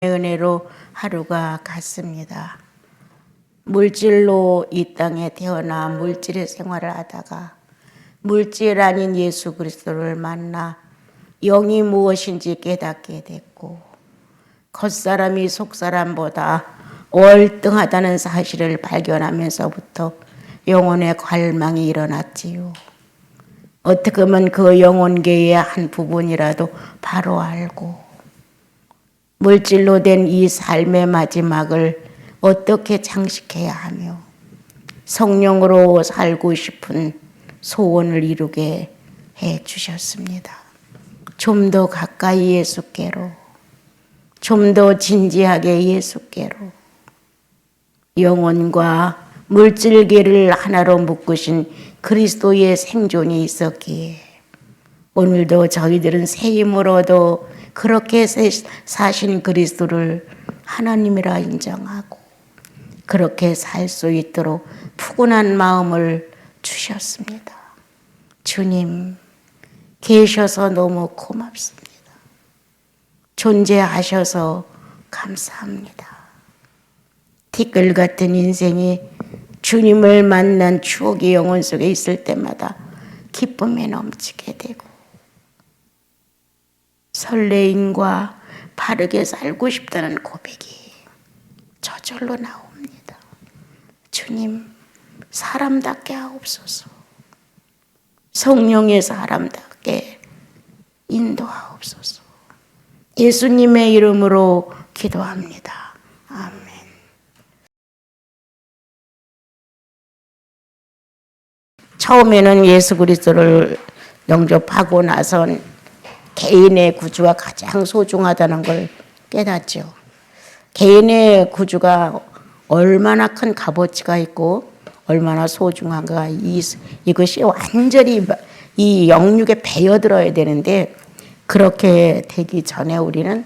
은혜로 하루가 갔습니다. 물질로 이 땅에 태어나 물질의 생활을 하다가 물질 아닌 예수 그리스도를 만나 영이 무엇인지 깨닫게 됐고, 겉사람이 속사람보다 월등하다는 사실을 발견하면서부터 영혼의 갈망이 일어났지요. 어떻게 보면 그 영혼계의 한 부분이라도 바로 알고, 물질로 된 이 삶의 마지막을 어떻게 장식해야 하며 성령으로 살고 싶은 소원을 이루게 해 주셨습니다. 좀 더 가까이 예수께로, 좀 더 진지하게 예수께로, 영혼과 물질계를 하나로 묶으신 그리스도의 생존이 있었기에 오늘도 저희들은 새 힘으로도 그렇게 사신 그리스도를 하나님이라 인정하고 그렇게 살 수 있도록 푸근한 마음을 주셨습니다. 주님, 계셔서 너무 고맙습니다. 존재하셔서 감사합니다. 티끌 같은 인생이 주님을 만난 추억이 영혼 속에 있을 때마다 기쁨에 넘치게 되고 설레임과 바르게 살고 싶다는 고백이 저절로 나옵니다. 주님, 사람답게 하옵소서. 성령의 사람답게 인도하옵소서. 예수님의 이름으로 기도합니다. 아멘. 처음에는 예수 그리스도를 영접하고 나선 개인의 구주가 가장 소중하다는 걸 깨닫죠. 개인의 구주가 얼마나 큰 값어치가 있고 얼마나 소중한가, 이것이 완전히 이 영육에 배어들어야 되는데, 그렇게 되기 전에 우리는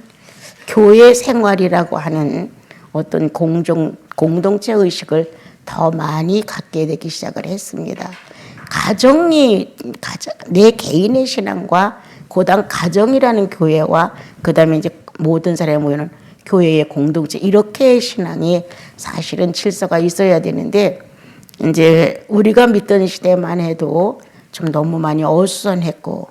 교회 생활이라고 하는 어떤 공동체 의식을 더 많이 갖게 되기 시작을 했습니다. 내 개인의 신앙과 고단 가정이라는 교회와 그 다음에 이제 모든 사람이 모이는 교회의 공동체, 이렇게 신앙이 사실은 질서가 있어야 되는데, 이제 우리가 믿던 시대만 해도 좀 너무 많이 어수선했고,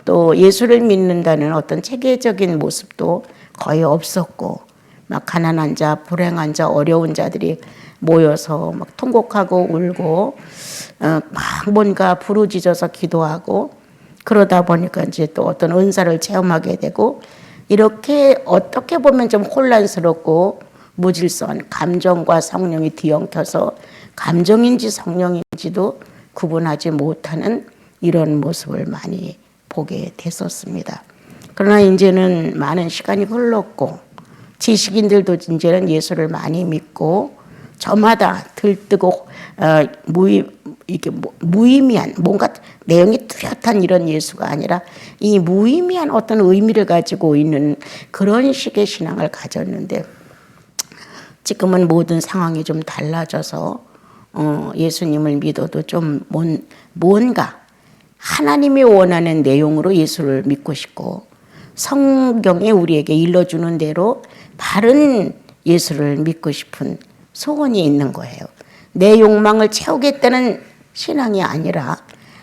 또 예수를 믿는다는 어떤 체계적인 모습도 거의 없었고, 막 가난한 자, 불행한 자, 어려운 자들이 모여서 막 통곡하고 울고, 막 뭔가 부르짖어서 기도하고, 그러다 보니까 이제 또 어떤 은사를 체험하게 되고, 이렇게 어떻게 보면 좀 혼란스럽고 무질서한 감정과 성령이 뒤엉켜서 감정인지 성령인지도 구분하지 못하는 이런 모습을 많이 보게 됐었습니다. 그러나 이제는 많은 시간이 흘렀고 지식인들도 이제는 예수를 많이 믿고 저마다 들뜨고 이게 무의미한 뭔가 내용이 뚜렷한 이런 예수가 아니라 이 무의미한 어떤 의미를 가지고 있는 그런 식의 신앙을 가졌는데, 지금은 모든 상황이 좀 달라져서 예수님을 믿어도 좀 뭔가 하나님이 원하는 내용으로 예수를 믿고 싶고, 성경에 우리에게 일러주는 대로 바른 예수를 믿고 싶은 소원이 있는 거예요. 내 욕망을 채우겠다는 신앙이 아니라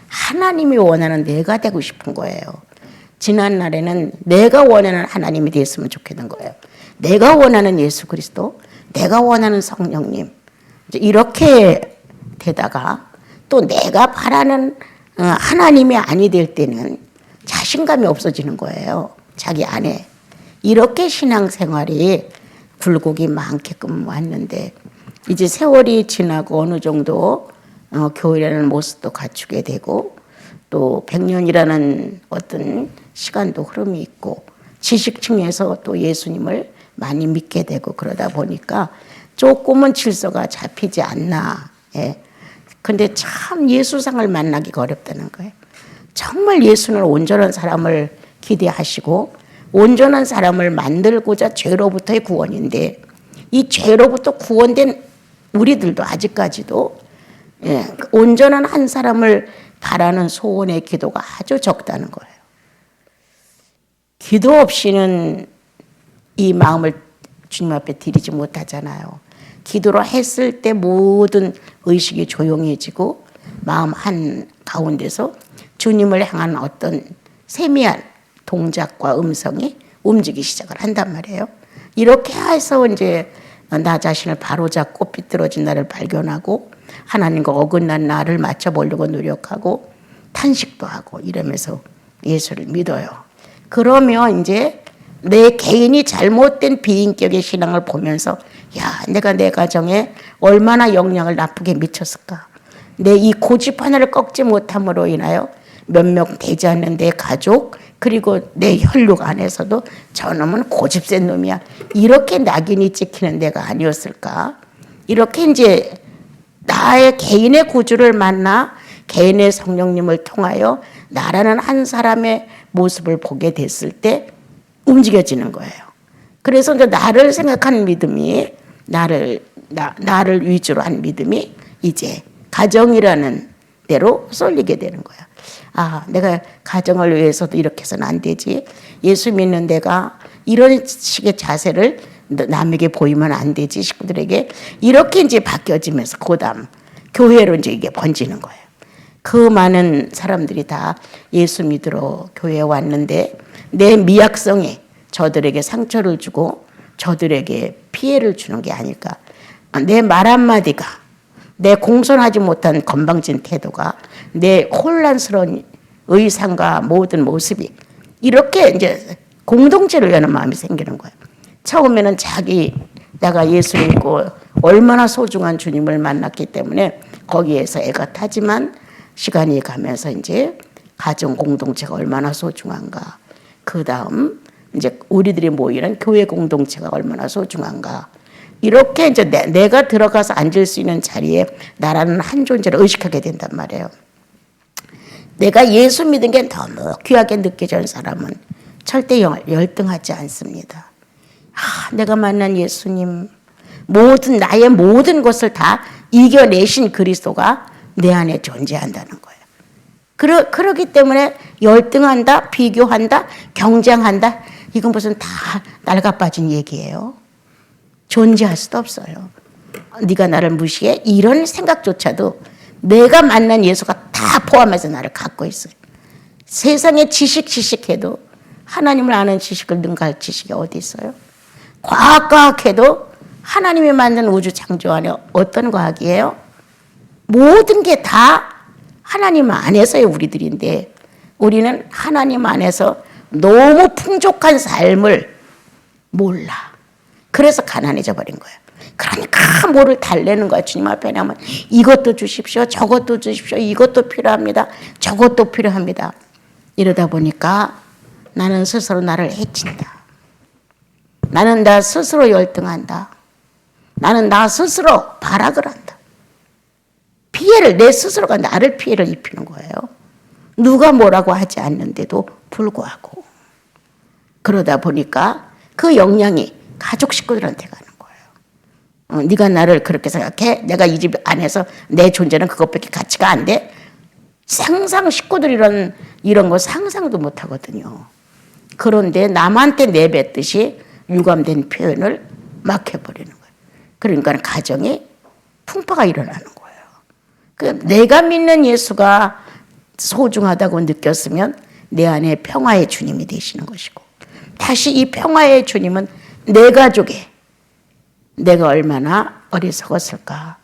하나님이 원하는 내가 되고 싶은 거예요. 지난 날에는 내가 원하는 하나님이 됐으면 좋겠는 거예요. 내가 원하는 예수 그리스도, 내가 원하는 성령님, 이렇게 되다가 또 내가 바라는 하나님이 아니 될 때는 자신감이 없어지는 거예요. 자기 안에. 이렇게 신앙생활이 굴곡이 많게끔 왔는데, 이제 세월이 지나고 어느 정도 교회라는 모습도 갖추게 되고, 또 100년이라는 어떤 시간도 흐름이 있고, 지식층에서 또 예수님을 많이 믿게 되고, 그러다 보니까 조금은 질서가 잡히지 않나. 예. 근데 참 예수상을 만나기가 어렵다는 거예요. 정말 예수는 온전한 사람을 기대하시고 온전한 사람을 만들고자 죄로부터의 구원인데, 이 죄로부터 구원된 우리들도 아직까지도 온전한 한 사람을 바라는 소원의 기도가 아주 적다는 거예요. 기도 없이는 이 마음을 주님 앞에 드리지 못하잖아요. 기도를 했을 때 모든 의식이 조용해지고 마음 한 가운데서 주님을 향한 어떤 세미한 동작과 음성이 움직이기 시작을 한단 말이에요. 이렇게 해서 이제 나 자신을 바로잡고 삐뚤어진 나를 발견하고 하나님과 어긋난 나를 맞춰보려고 노력하고 탄식도 하고 이러면서 예수를 믿어요. 그러면 이제 내 개인이 잘못된 비인격의 신앙을 보면서 야, 내가 내 가정에 얼마나 영향을 나쁘게 미쳤을까. 내 이 고집 하나를 꺾지 못함으로 인하여 몇 명 되지 않는 내 가족 그리고 내 혈육 안에서도 저놈은 고집 센 놈이야. 이렇게 낙인이 찍히는 내가 아니었을까. 이렇게 이제 나의 개인의 구주를 만나 개인의 성령님을 통하여 나라는 한 사람의 모습을 보게 됐을 때 움직여지는 거예요. 그래서 이제 나를 생각하는 믿음이 나를 위주로 한 믿음이 이제 가정이라는 대로 쏠리게 되는 거야. 아, 내가 가정을 위해서도 이렇게 해서는 안 되지. 예수 믿는 내가 이런 식의 자세를 남에게 보이면 안 되지. 식구들에게 이렇게 이제 바뀌어지면서 그다음 교회로 이제 이게 번지는 거예요. 그 많은 사람들이 다 예수 믿으러 교회에 왔는데 내 미약성이 저들에게 상처를 주고 저들에게 피해를 주는 게 아닐까. 내 말 한마디가 내 공손하지 못한 건방진 태도가 내 혼란스러운 의상과 모든 모습이 이렇게 이제 공동체를 여는 마음이 생기는 거예요. 처음에는 내가 예수 믿고 얼마나 소중한 주님을 만났기 때문에 거기에서 애가 타지만 시간이 가면서 이제 가정 공동체가 얼마나 소중한가. 그 다음 이제 우리들이 모이는 교회 공동체가 얼마나 소중한가. 이렇게 이제 내가 들어가서 앉을 수 있는 자리에 나라는 한 존재를 의식하게 된단 말이에요. 내가 예수 믿은 게 너무 귀하게 느껴지는 사람은 절대 열등하지 않습니다. 내가 만난 예수님, 나의 모든 것을 다 이겨내신 그리스도가 내 안에 존재한다는 거예요. 그러기 때문에 열등한다, 비교한다, 경쟁한다, 이건 무슨 다 낡아빠진 얘기예요. 존재할 수도 없어요. 네가 나를 무시해? 이런 생각조차도 내가 만난 예수가 다 포함해서 나를 갖고 있어요. 세상에 지식해도 하나님을 아는 지식을 능가할 지식이 어디 있어요? 과학해도 하나님이 만든 우주 창조 안에 어떤 과학이에요? 모든 게 다 하나님 안에서의 우리들인데 우리는 하나님 안에서 너무 풍족한 삶을 몰라. 그래서 가난해져 버린 거예요. 그러니까 뭐를 달래는 거야. 주님 앞에 나면 이것도 주십시오. 저것도 주십시오. 이것도 필요합니다. 저것도 필요합니다. 이러다 보니까 나는 스스로 나를 해친다. 나는 나 스스로 열등한다. 나는 나 스스로 발악을 한다. 내 스스로가 나를 피해를 입히는 거예요. 누가 뭐라고 하지 않는데도 불구하고. 그러다 보니까 그 영향이 가족 식구들한테 가는 거예요. 네가 나를 그렇게 생각해? 내가 이 집 안에서 내 존재는 그것밖에 가치가 안 돼? 식구들 이런 거 상상도 못 하거든요. 그런데 남한테 내뱉듯이 유감된 표현을 막 해버리는 거예요. 그러니까 가정에 풍파가 일어나는 거예요. 내가 믿는 예수가 소중하다고 느꼈으면 내 안에 평화의 주님이 되시는 것이고 다시 이 평화의 주님은 내 가족에 내가 얼마나 어리석었을까,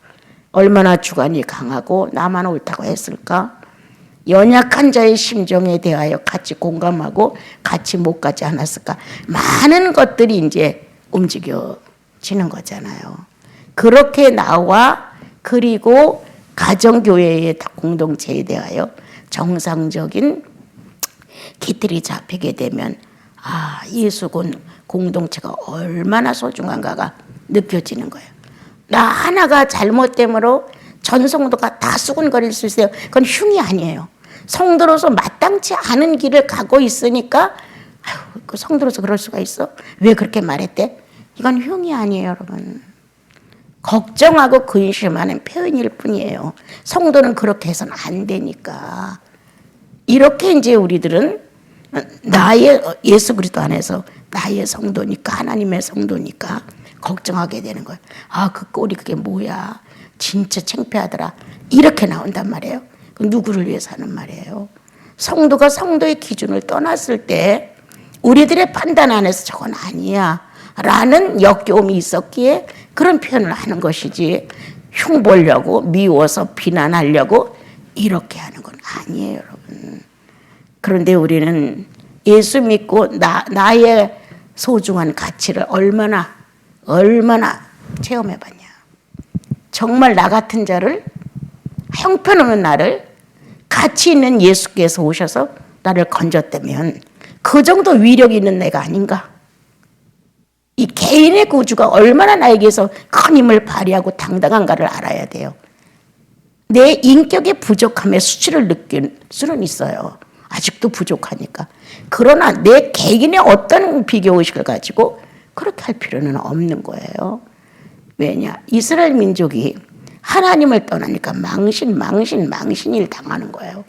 얼마나 주관이 강하고 나만 옳다고 했을까, 연약한 자의 심정에 대하여 같이 공감하고 같이 못 가지 않았을까. 많은 것들이 이제 움직여지는 거잖아요. 그렇게 나와 그리고 가정교회의 공동체에 대하여 정상적인 기틀이 잡히게 되면 예수 공동체가 얼마나 소중한가가 느껴지는 거예요. 나 하나가 잘못됨으로 전 성도가 다 수군거릴 수 있어요. 그건 흉이 아니에요. 성도로서 마땅치 않은 길을 가고 있으니까 그 성도로서 그럴 수가 있어? 왜 그렇게 말했대? 이건 흉이 아니에요, 여러분. 걱정하고 근심하는 표현일 뿐이에요. 성도는 그렇게 해서는 안 되니까. 이렇게 이제 우리들은 나의 예수 그리스도 안에서 나의 성도니까, 하나님의 성도니까 걱정하게 되는 거예요. 아, 그 꼴이 그게 뭐야. 진짜 창피하더라. 이렇게 나온단 말이에요. 누구를 위해서 하는 말이에요? 성도가 성도의 기준을 떠났을 때 우리들의 판단 안에서 저건 아니야 라는 역겨움이 있었기에 그런 표현을 하는 것이지, 흉보려고 미워서 비난하려고 이렇게 하는 건 아니에요, 여러분. 그런데 우리는 예수 믿고 나의 소중한 가치를 얼마나 체험해 봤냐. 정말 나 같은 자를, 형편없는 나를 가치 있는 예수께서 오셔서 나를 건졌다면 그 정도 위력이 있는 내가 아닌가. 이 개인의 구주가 얼마나 나에게서 큰 힘을 발휘하고 당당한가를 알아야 돼요. 내 인격의 부족함의 수치를 느낄 수는 있어요. 아직도 부족하니까. 그러나 내 개인의 어떤 비교의식을 가지고 그렇게 할 필요는 없는 거예요. 왜냐? 이스라엘 민족이 하나님을 떠나니까 망신일 당하는 거예요.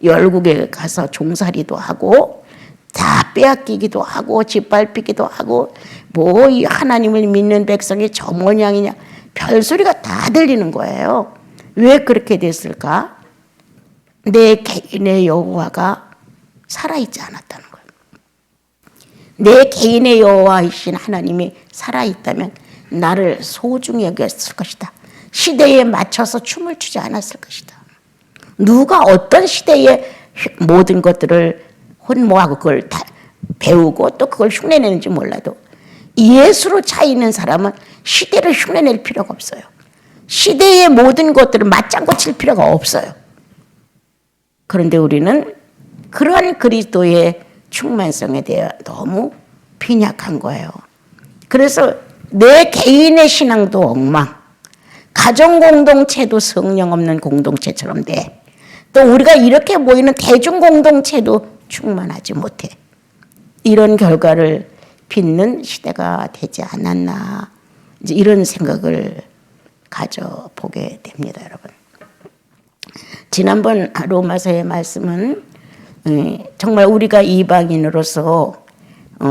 열국에 가서 종살이도 하고 다 빼앗기기도 하고 짓밟히기도 하고, 뭐 이 하나님을 믿는 백성이 저 모양이냐, 별소리가 다 들리는 거예요. 왜 그렇게 됐을까? 내 개인의 여호와가 살아있지 않았다는 거예요. 내 개인의 여호와이신 하나님이 살아있다면 나를 소중히 여겼을 것이다. 시대에 맞춰서 춤을 추지 않았을 것이다. 누가 어떤 시대의 모든 것들을 혼모하고 그걸 다 배우고 또 그걸 흉내내는지 몰라도 예수로 차 있는 사람은 시대를 흉내낼 필요가 없어요. 시대의 모든 것들을 맞장구 칠 필요가 없어요. 그런데 우리는 그러한 그리스도의 충만성에 대해 너무 빈약한 거예요. 그래서 내 개인의 신앙도 엉망, 가정 공동체도 성령 없는 공동체처럼 돼. 또 우리가 이렇게 모이는 대중 공동체도 충만하지 못해. 이런 결과를 빚는 시대가 되지 않았나, 이제 이런 생각을 가져보게 됩니다, 여러분. 지난번 로마서의 말씀은 정말 우리가 이방인으로서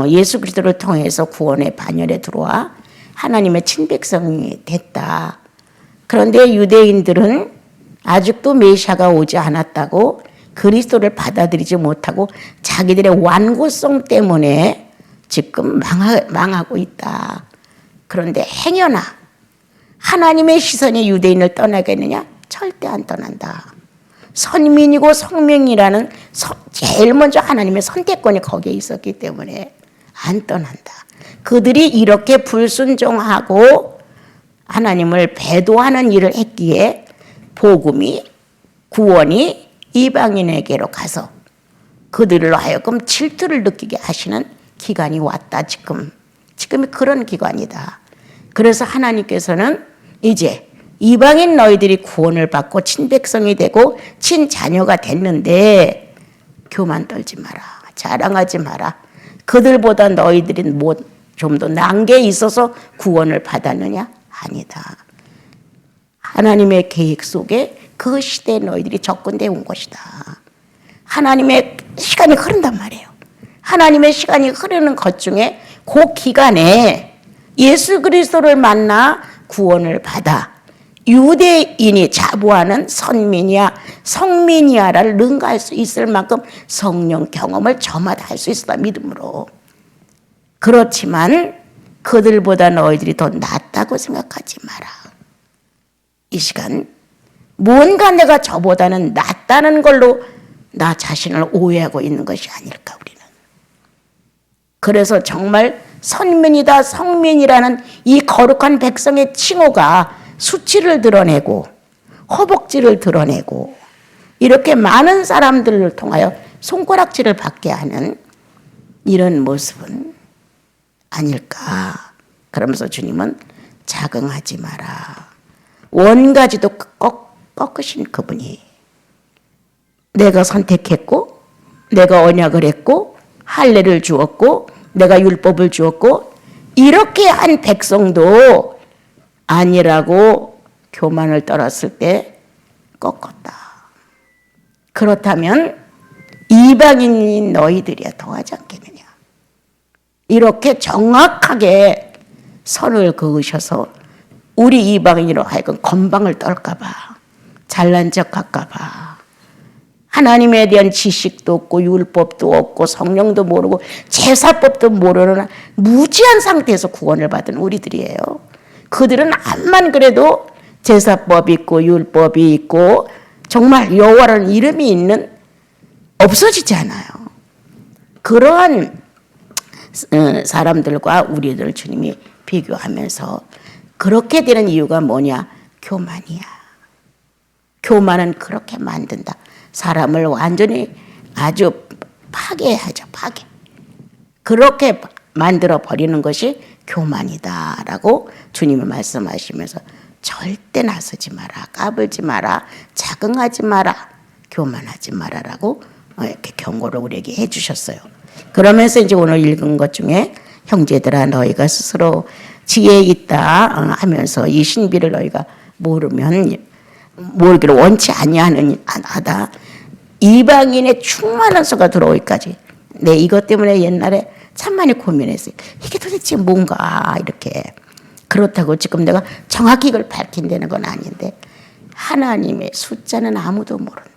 예수 그리스도를 통해서 구원의 반열에 들어와 하나님의 친백성이 됐다. 그런데 유대인들은 아직도 메시아가 오지 않았다고 그리스도를 받아들이지 못하고 자기들의 완고성 때문에 지금 망하고 있다. 그런데 행여나 하나님의 시선이 유대인을 떠나겠느냐? 절대 안 떠난다. 선민이고 성명이라는 제일 먼저 하나님의 선택권이 거기에 있었기 때문에 안 떠난다. 그들이 이렇게 불순종하고 하나님을 배도하는 일을 했기에 복음이, 구원이 이방인에게로 가서 그들로 하여금 질투를 느끼게 하시는 기간이 왔다. 지금이 그런 기간이다. 그래서 하나님께서는 이제 이방인 너희들이 구원을 받고 친백성이 되고 친자녀가 됐는데 교만 떨지 마라. 자랑하지 마라. 그들보다 너희들이 뭐 좀 더 나은 게 있어서 구원을 받았느냐? 아니다. 하나님의 계획 속에 그 시대에 너희들이 접근되어 온 것이다. 하나님의 시간이 흐른단 말이에요. 하나님의 시간이 흐르는 것 중에 그 기간에 예수 그리스도를 만나 구원을 받아 유대인이 자부하는 선민이야 성민이야를 능가할 수 있을 만큼 성령 경험을 저마다 할 수 있다, 믿음으로. 그렇지만 그들보다 너희들이 더 낫다고 생각하지 마라. 이 시간 뭔가 내가 저보다는 낫다는 걸로 나 자신을 오해하고 있는 것이 아닐까, 우리는. 그래서 정말 선민이다 성민이라는 이 거룩한 백성의 칭호가 수치를 드러내고 허벅지를 드러내고 이렇게 많은 사람들을 통하여 손가락질을 받게 하는 이런 모습은 아닐까. 그러면서 주님은 자긍하지 마라. 원가지도 꺾으신 그분이 내가 선택했고 내가 언약을 했고 할례를 주었고 내가 율법을 주었고 이렇게 한 백성도 아니라고 교만을 떨었을 때 꺾었다. 그렇다면 이방인인 너희들이야 더하지 않겠느냐. 이렇게 정확하게 선을 그으셔서 우리 이방인으로 하여금 건방을 떨까봐, 잘난 척 할까봐, 하나님에 대한 지식도 없고 율법도 없고 성령도 모르고 제사법도 모르는 무지한 상태에서 구원을 받은 우리들이에요. 그들은 암만 그래도 제사법이 있고 율법이 있고 정말 여호와라는 이름이 있는, 없어지지 않아요. 그러한 사람들과 우리들 주님이 비교하면서 그렇게 되는 이유가 뭐냐? 교만이야. 교만은 그렇게 만든다. 사람을 완전히 아주 파괴하죠. 파괴. 그렇게 만들어 버리는 것이 교만이다라고 주님이 말씀하시면서 절대 나서지 마라, 까불지 마라, 자긍하지 마라, 교만하지 마라라고 이렇게 경고를 우리에게 해주셨어요. 그러면서 이제 오늘 읽은 것 중에 형제들아 너희가 스스로 지혜 있다 하면서 이 신비를 너희가 모르기를 원치 아니하다. 이방인의 충만한 수가 들어오기까지. 네, 이것 때문에 옛날에 참 많이 고민했어요. 이게 도대체 뭔가 이렇게. 그렇다고 지금 내가 정확히 이걸 밝힌다는 건 아닌데 하나님의 숫자는 아무도 모른다.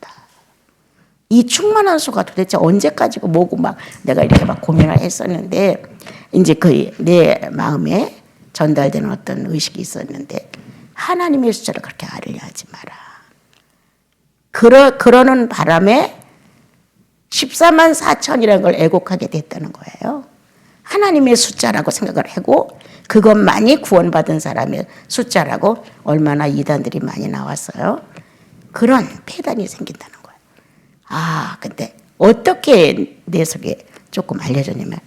이 충만한 수가 도대체 언제까지고 뭐고 막 내가 이렇게 막 고민을 했었는데 이제 내 마음에 전달되는 어떤 의식이 있었는데 하나님의 숫자를 그렇게 알려 하지 마라. 그러는 바람에 14만 4천이라는 걸 애곡하게 됐다는 거예요. 하나님의 숫자라고 생각을 하고 그것만이 구원받은 사람의 숫자라고 얼마나 이단들이 많이 나왔어요. 그런 폐단이 생긴다는 거예요. 근데 어떻게 내 속에 조금 알려졌냐면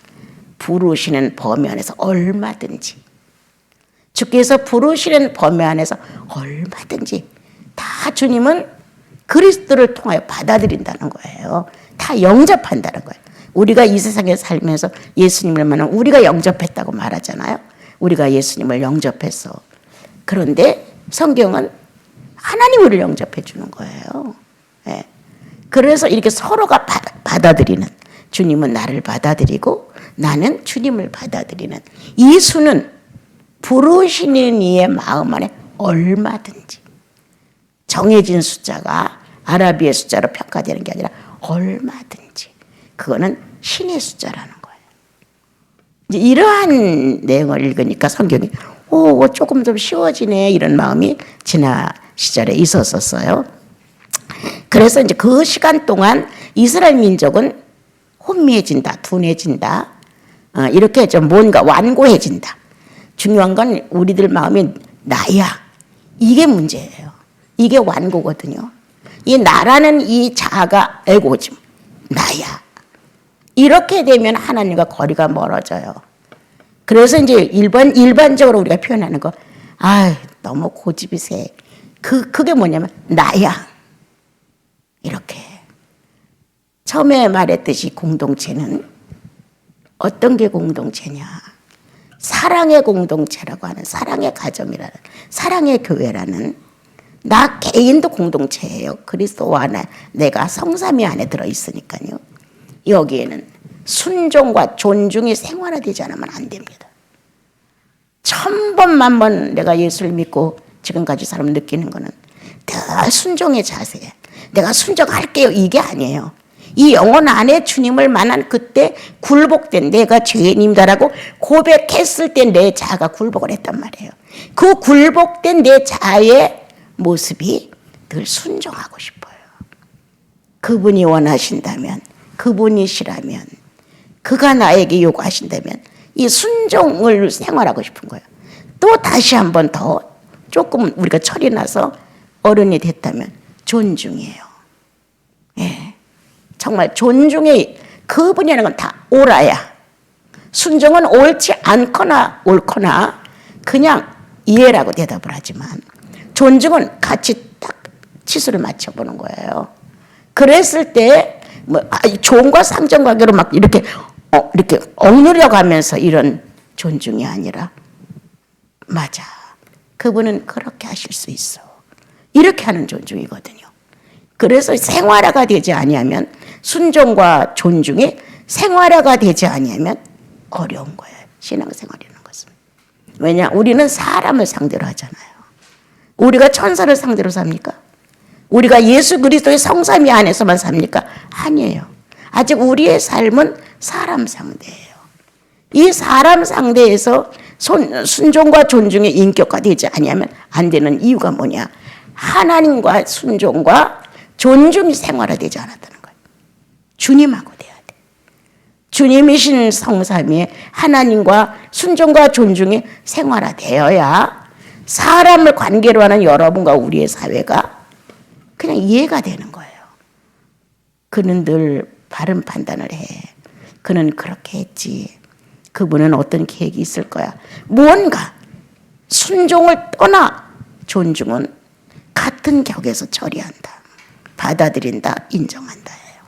부르시는 범위 안에서 얼마든지 주께서 부르시는 범위 안에서 얼마든지 다 주님은 그리스도를 통하여 받아들인다는 거예요. 다 영접한다는 거예요. 우리가 이 세상에 살면서 예수님을 만나면 우리가 영접했다고 말하잖아요. 우리가 예수님을 영접했어. 그런데 성경은 하나님을 영접해 주는 거예요. 네. 그래서 이렇게 서로가 받아들이는, 주님은 나를 받아들이고 나는 주님을 받아들이는 이 수는 부르시는 이의 마음 안에 얼마든지 정해진 숫자가 아라비의 숫자로 평가되는 게 아니라 얼마든지 그거는 신의 숫자라는 거예요. 이제 이러한 내용을 읽으니까 성경이 조금 좀 쉬워지네 이런 마음이 지난 시절에 있었어요. 그래서 이제 그 시간 동안 이스라엘 민족은 혼미해진다, 둔해진다, 이렇게 좀 뭔가 완고해진다. 중요한 건 우리들 마음이 나야. 이게 문제예요. 이게 완고거든요. 이 나라는 이 자아가 에고즘, 나야. 이렇게 되면 하나님과 거리가 멀어져요. 그래서 이제 일반적으로 우리가 표현하는 거, 너무 고집이 세. 그게 뭐냐면 나야. 이렇게. 처음에 말했듯이 공동체는 어떤 게 공동체냐? 사랑의 공동체라고 하는, 사랑의 가정이라는, 사랑의 교회라는, 나 개인도 공동체예요. 그리스도와 내가 성삼위 안에 들어있으니까요. 여기에는 순종과 존중이 생활화되지 않으면 안 됩니다. 1000번, 10,000번 내가 예수를 믿고 지금까지 사람 느끼는 거는 늘 순종의 자세. 내가 순종할게요. 이게 아니에요. 이 영혼 안에 주님을 만난 그때 굴복된, 내가 죄인입니다라고 고백했을 때 내 자아가 굴복을 했단 말이에요. 그 굴복된 내 자아의 모습이 늘 순종하고 싶어요. 그분이 원하신다면, 그분이시라면, 그가 나에게 요구하신다면 이 순종을 생활하고 싶은 거예요. 또 다시 한 번 더 조금 우리가 철이 나서 어른이 됐다면 존중이에요. 예. 정말 존중의 그분이라는 건 다 옳아야. 순종은 옳지 않거나 옳거나 그냥 이해라고 대답을 하지만 존중은 같이 딱 치수를 맞춰보는 거예요. 그랬을 때 종과 상전 관계로 막 이렇게 억누려 가면서 이런 존중이 아니라 맞아. 그분은 그렇게 하실 수 있어. 이렇게 하는 존중이거든요. 그래서 생활화가 되지 아니하면 순종과 존중이 생활화가 되지 아니하면 어려운 거예요. 신앙생활이라는 것은. 왜냐? 우리는 사람을 상대로 하잖아요. 우리가 천사를 상대로 삽니까? 우리가 예수 그리스도의 성삼위 안에서만 삽니까? 아니에요. 아직 우리의 삶은 사람 상대예요. 이 사람 상대에서 순종과 존중의 인격화 되지 아니하면 안 되는 이유가 뭐냐? 하나님과 순종과 존중이 생활화되지 않았다는 거예요. 주님하고 돼야 돼. 주님이신 성삼위에 하나님과 순종과 존중이 생활화되어야 사람을 관계로 하는 여러분과 우리의 사회가 그냥 이해가 되는 거예요. 그는 늘 바른 판단을 해. 그는 그렇게 했지. 그분은 어떤 계획이 있을 거야. 무언가 순종을 떠나 존중은 같은 격에서 처리한다. 받아들인다. 인정한다예요.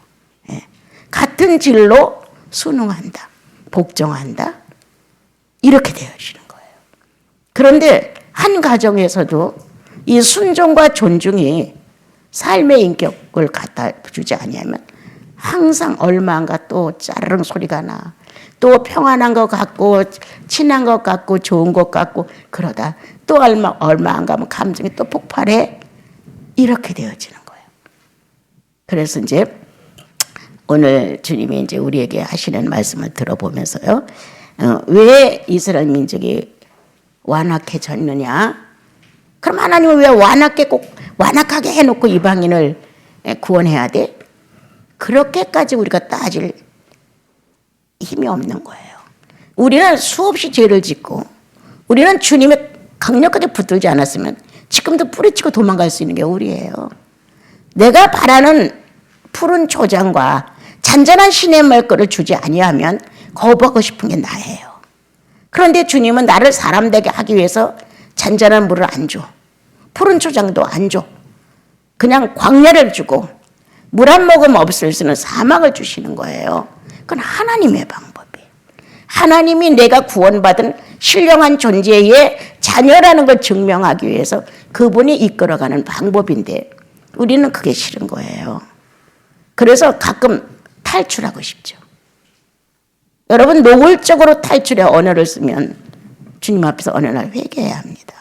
예. 같은 진로 순응한다. 복종한다. 이렇게 되어지는 거예요. 그런데 한 가정에서도 이 순종과 존중이 삶의 인격을 갖다 주지 아니하면 항상 얼마 안가 또 짜르릉 소리가 나. 또 평안한 것 같고 친한 것 같고 좋은 것 같고 그러다 또 얼마 안 가면 감정이 또 폭발해. 이렇게 되어지는 거예요. 그래서 이제 오늘 주님이 이제 우리에게 하시는 말씀을 들어보면서요. 왜 이스라엘 민족이 완악해졌느냐? 그럼 하나님은 왜 완악하게 해놓고 이방인을 구원해야 돼? 그렇게까지 우리가 따질 힘이 없는 거예요. 우리는 수없이 죄를 짓고 우리는 주님의 강력하게 붙들지 않았으면 지금도 뿌리치고 도망갈 수 있는 게 우리예요. 내가 바라는 푸른 초장과 잔잔한 시냇물 거를 주지 아니하면 거부하고 싶은 게 나예요. 그런데 주님은 나를 사람 되게 하기 위해서 잔잔한 물을 안 줘. 푸른 초장도 안 줘. 그냥 광야를 주고 물 한 모금 없을 수는 사막을 주시는 거예요. 그건 하나님의 방법이에요. 하나님이 내가 구원받은 신령한 존재의 자녀라는 걸 증명하기 위해서 그분이 이끌어가는 방법인데 우리는 그게 싫은 거예요. 그래서 가끔 탈출하고 싶죠. 여러분 노골적으로 탈출의 언어를 쓰면 주님 앞에서 어느 날 회개해야 합니다.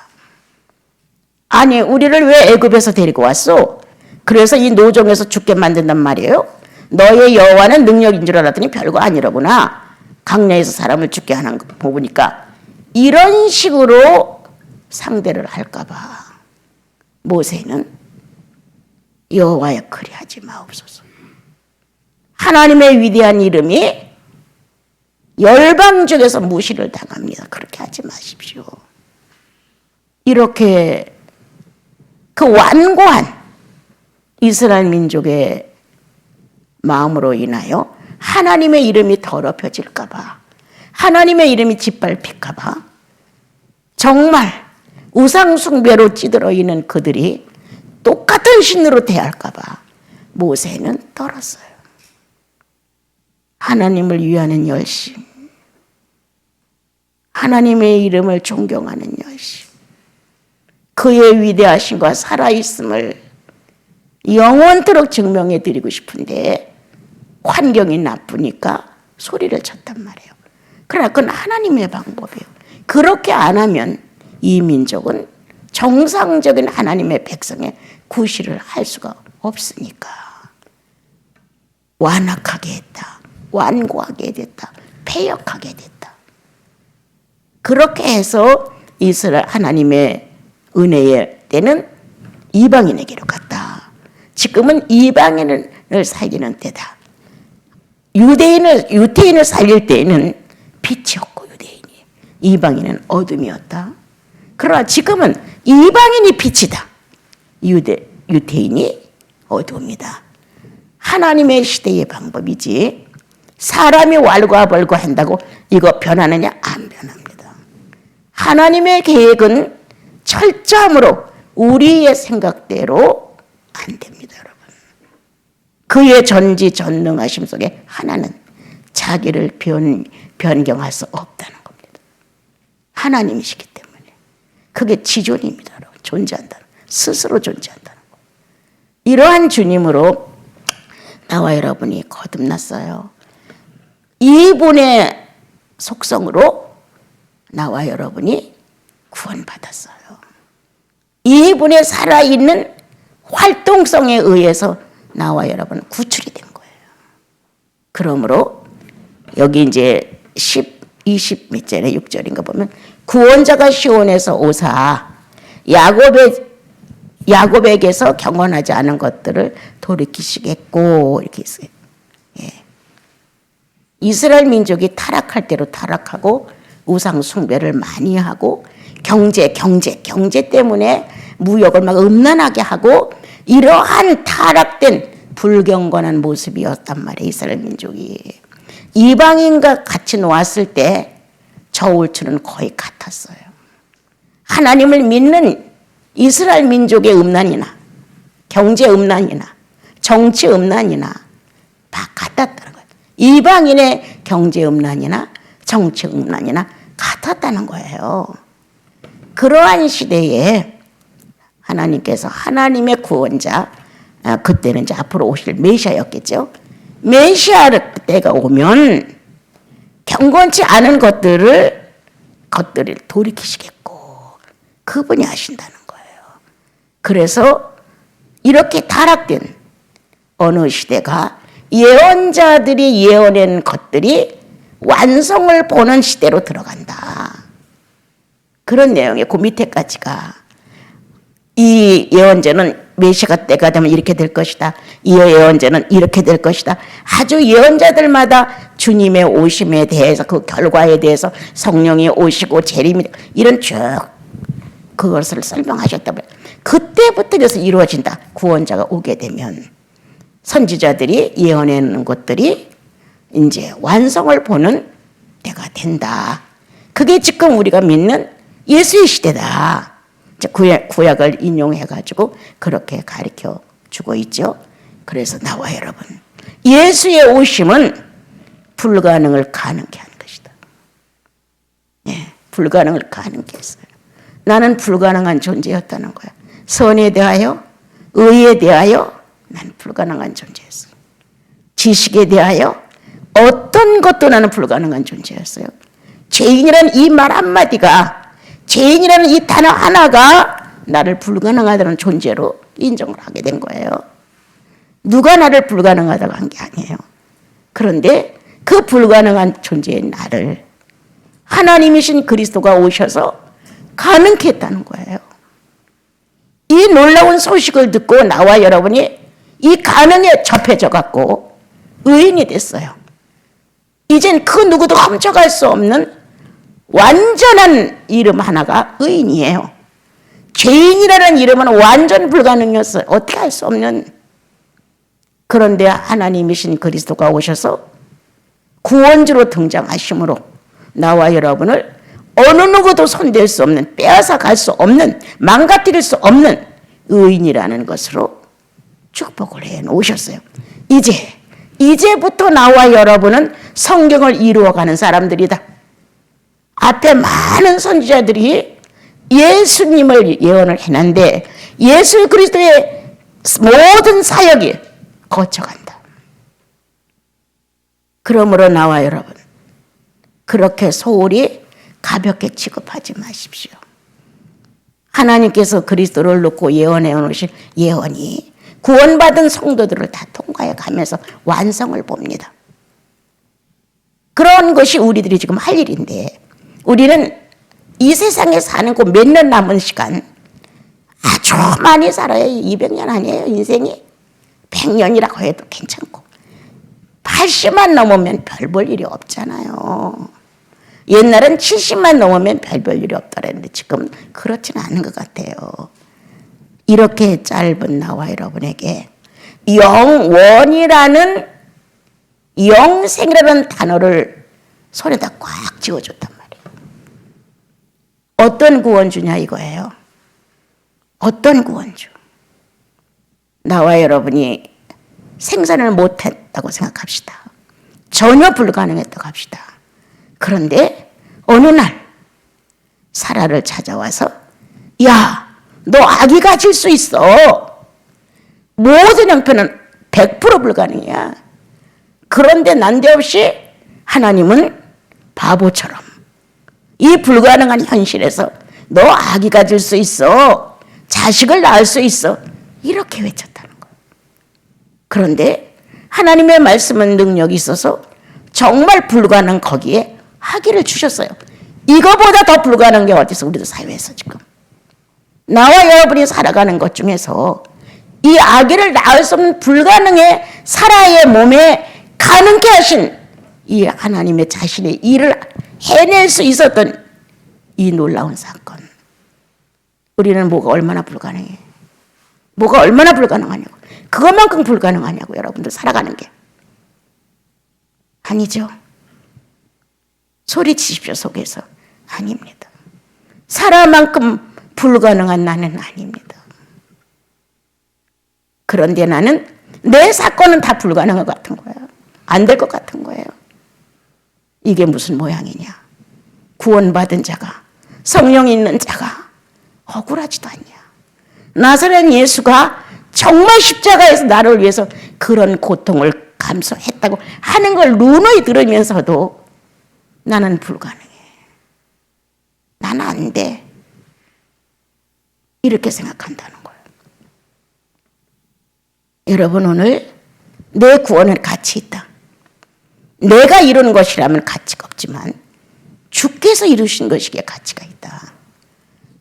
아니 우리를 왜 애굽에서 데리고 왔소? 그래서 이 노정에서 죽게 만든단 말이에요? 너의 여호와는 능력인 줄 알았더니 별거 아니라구나. 강야에서 사람을 죽게 하는 거 보니까 이런 식으로 상대를 할까 봐 모세는 여호와여 그리하지 마옵소서. 하나님의 위대한 이름이 열방 중에서 무시를 당합니다. 그렇게 하지 마십시오. 이렇게 그 완고한 이스라엘 민족의 마음으로 인하여 하나님의 이름이 더럽혀질까 봐, 하나님의 이름이 짓밟힐까 봐 정말 우상 숭배로 찌들어 있는 그들이 똑같은 신으로 대할까 봐 모세는 떨었어요. 하나님을 위하는 열심, 하나님의 이름을 존경하는 열심, 그의 위대하심과 살아있음을 영원토록 증명해 드리고 싶은데 환경이 나쁘니까 소리를 쳤단 말이에요. 그러나 그건 하나님의 방법이에요. 그렇게 안 하면 이 민족은 정상적인 하나님의 백성의 구실을 할 수가 없으니까 완악하게 했다. 완고하게 됐다. 패역하게 됐다. 그렇게 해서 이스라엘 하나님의 은혜의 때는 이방인에게로 갔다. 지금은 이방인을 살리는 때다. 유대인을 살릴 때에는 빛이었고 유대인이, 이방인은 어둠이었다. 그러나 지금은 이방인이 빛이다. 유대인이 어둠이다. 하나님의 시대의 방법이지 사람이 왈가벌고 한다고 이거 변하느냐? 안 변합니다. 하나님의 계획은 철저함으로 우리의 생각대로 안 됩니다, 여러분. 그의 전지전능하심 속에 하나는 자기를 변경할 수 없다는 겁니다. 하나님이시기 때문에. 그게 지존입니다, 여러분. 존재한다는, 스스로 존재한다는 거. 이러한 주님으로 나와 여러분이 거듭났어요. 이분의 속성으로 나와 여러분이 구원받았어요. 이분의 살아있는 활동성에 의해서 나와 여러분은 구출이 된 거예요. 그러므로 여기 이제 20 밑절에 6절인가 보면 구원자가 시온에서 오사 야곱에게서 경건하지 않은 것들을 돌이키시겠고 이렇게 있어요. 예. 이스라엘 민족이 타락할 대로 타락하고 우상 숭배를 많이 하고 경제 때문에 무역을 막 음란하게 하고 이러한 타락된 불경건한 모습이었단 말이에요. 이스라엘 민족이. 이방인과 같이 놓았을 때 저울추는 거의 같았어요. 하나님을 믿는 이스라엘 민족의 음란이나 경제 음란이나 정치 음란이나 다 같았다는 거예요. 이방인의 경제 음란이나 정치 음란이나 같았다는 거예요. 그러한 시대에 하나님께서 하나님의 구원자, 그때는 이제 앞으로 오실 메시아였겠죠. 메시아 때가 오면 경건치 않은 것들을 돌이키시겠고 그분이 하신다는 거예요. 그래서 이렇게 타락된 어느 시대가 예언자들이 예언한 것들이 완성을 보는 시대로 들어간다. 그런 내용의 그 밑에까지가 이 예언자는 메시아 때가 되면 이렇게 될 것이다. 이 예언자는 이렇게 될 것이다. 아주 예언자들마다 주님의 오심에 대해서 그 결과에 대해서 성령이 오시고 재림이 이런 쭉 그것을 설명하셨다면 그때부터 그래서 이루어진다. 구원자가 오게 되면 선지자들이 예언하는 것들이 이제 완성을 보는 때가 된다. 그게 지금 우리가 믿는 예수의 시대다. 구약을 인용해가지고 그렇게 가르쳐 주고 있죠. 그래서 나와 여러분, 예수의 오심은 불가능을 가능케 하는 것이다. 예, 불가능을 가능케 했어요. 나는 불가능한 존재였다는 거야. 선에 대하여, 의에 대하여 나는 불가능한 존재였어요. 지식에 대하여 어떤 것도 나는 불가능한 존재였어요. 죄인이라는 이 말 한마디가, 죄인이라는 이 단어 하나가 나를 불가능하다는 존재로 인정을 하게 된 거예요. 누가 나를 불가능하다고 한 게 아니에요. 그런데 그 불가능한 존재인 나를 하나님이신 그리스도가 오셔서 가능케 했다는 거예요. 이 놀라운 소식을 듣고 나와 여러분이 이 가능에 접해져 갖고 의인이 됐어요. 이젠 그 누구도 훔쳐갈 수 없는 완전한 이름 하나가 의인이에요. 죄인이라는 이름은 완전 불가능이었어요. 어떻게 할 수 없는. 그런데 하나님이신 그리스도가 오셔서 구원주로 등장하심으로 나와 여러분을 어느 누구도 손댈 수 없는, 빼앗아 갈 수 없는, 망가뜨릴 수 없는 의인이라는 것으로 축복을 해 놓으셨어요. 이제부터 나와 여러분은 성경을 이루어가는 사람들이다. 앞에 많은 선지자들이 예수님을 예언을 해놨는데 예수 그리스도의 모든 사역이 거쳐간다. 그러므로 나와 여러분, 그렇게 소홀히 가볍게 취급하지 마십시오. 하나님께서 그리스도를 놓고 예언해 놓으신 예언이 구원받은 성도들을 다 통과해 가면서 완성을 봅니다. 그런 것이 우리들이 지금 할 일인데, 우리는 이 세상에 사는 거 몇 년 남은 시간 아주 많이 살아요. 200년 아니에요, 인생이. 100년이라고 해도 괜찮고 80만 넘으면 별 볼 일이 없잖아요. 옛날엔 70만 넘으면 별 볼 일이 없다랬는데 지금 그렇지는 않은 것 같아요. 이렇게 짧은 나와 여러분에게 영원이라는, 영생이라는 단어를 손에다 꽉 쥐어줬단 말이에요. 어떤 구원주냐 이거예요. 어떤 구원주. 나와 여러분이 생산을 못했다고 생각합시다. 전혀 불가능했다고 합시다. 그런데 어느 날 사라를 찾아와서, 야, 너 아기 가질 수 있어. 모든 형편은 100% 불가능이야. 그런데 난데없이 하나님은 바보처럼 이 불가능한 현실에서 너 아기 가질 수 있어, 자식을 낳을 수 있어, 이렇게 외쳤다는 거예요. 그런데 하나님의 말씀은 능력이 있어서 정말 불가능한 거기에 아기를 주셨어요. 이거보다 더 불가능한 게 어디서 우리도 사회에서 지금 나와 여러분이 살아가는 것 중에서 이 아기를 낳을 수 없는 불가능의 사라의 몸에 가능케 하신 이 하나님의 자신의 일을 해낼 수 있었던 이 놀라운 사건. 우리는 뭐가 얼마나 불가능해? 뭐가 얼마나 불가능하냐고. 그것만큼 불가능하냐고 여러분들 살아가는 게. 아니죠. 소리치십시오 속에서. 아닙니다. 사람만큼 불가능한 나는 아닙니다. 그런데 나는 내 사건은 다 불가능한 것 같은 거예요. 안 될 것 같은 거예요. 이게 무슨 모양이냐. 구원받은 자가, 성령 있는 자가 억울하지도 않냐. 나사렛 예수가 정말 십자가에서 나를 위해서 그런 고통을 감수했다고 하는 걸 누누이 들으면서도 나는 불가능해. 나는 안 돼. 이렇게 생각한다는 거예요. 여러분, 오늘 내 구원은 가치 있다. 내가 이룬 것이라면 가치가 없지만 주께서 이루신 것이기에 가치가 있다.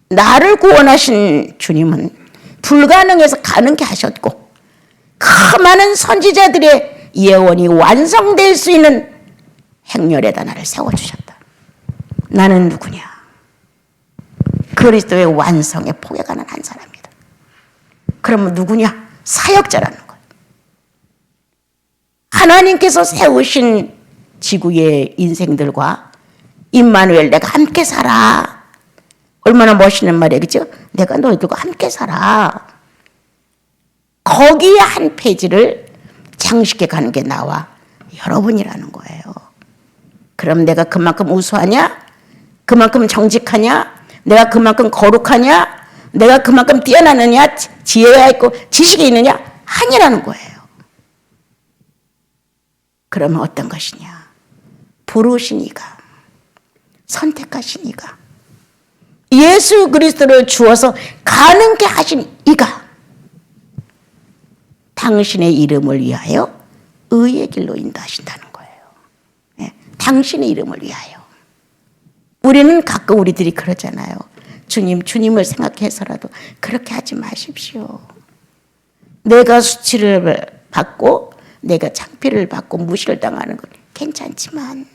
나를 구원하신 주님은 불가능해서 가능케 하셨고 그 많은 선지자들의 예언이 완성될 수 있는 행렬에다 나를 세워주셨다. 나는 누구냐? 그리스도의 완성에 포개가는 한 사람이다. 그러면 누구냐? 사역자라는 거예요. 하나님께서 세우신 지구의 인생들과 임마누엘, 내가 함께 살아. 얼마나 멋있는 말이겠죠? 내가 너희들과 함께 살아. 거기에 한 페이지를 장식해 가는 게 나와 여러분이라는 거예요. 그럼 내가 그만큼 우수하냐? 그만큼 정직하냐? 내가 그만큼 거룩하냐? 내가 그만큼 뛰어나느냐? 지혜가 있고 지식이 있느냐? 아니라는 거예요. 그러면 어떤 것이냐? 부르신 이가, 선택하신 이가, 예수 그리스도를 주어서 가능케 하신 이가 당신의 이름을 위하여 의의 길로 인도하신다는 거예요. 네, 당신의 이름을 위하여. 우리는 가끔 우리들이 그러잖아요. 주님을 생각해서라도 그렇게 하지 마십시오. 내가 수치를 받고 내가 창피를 받고 무시를 당하는 건 괜찮지만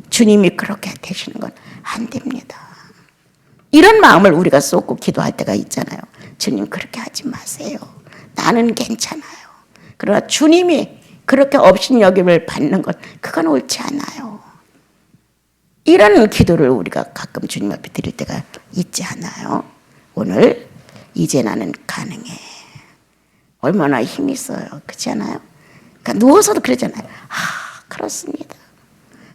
주님이 그렇게 되시는 건 안 됩니다. 이런 마음을 우리가 쏟고 기도할 때가 있잖아요. 주님 그렇게 하지 마세요. 나는 괜찮아요. 그러나 주님이 그렇게 업신여김을 받는 것, 그건 옳지 않아요. 이런 기도를 우리가 가끔 주님 앞에 드릴 때가 있지 않아요? 오늘 이제 나는 가능해. 얼마나 힘이 있어요. 그렇지 않아요? 그러니까 누워서도 그러잖아요. 그렇습니다.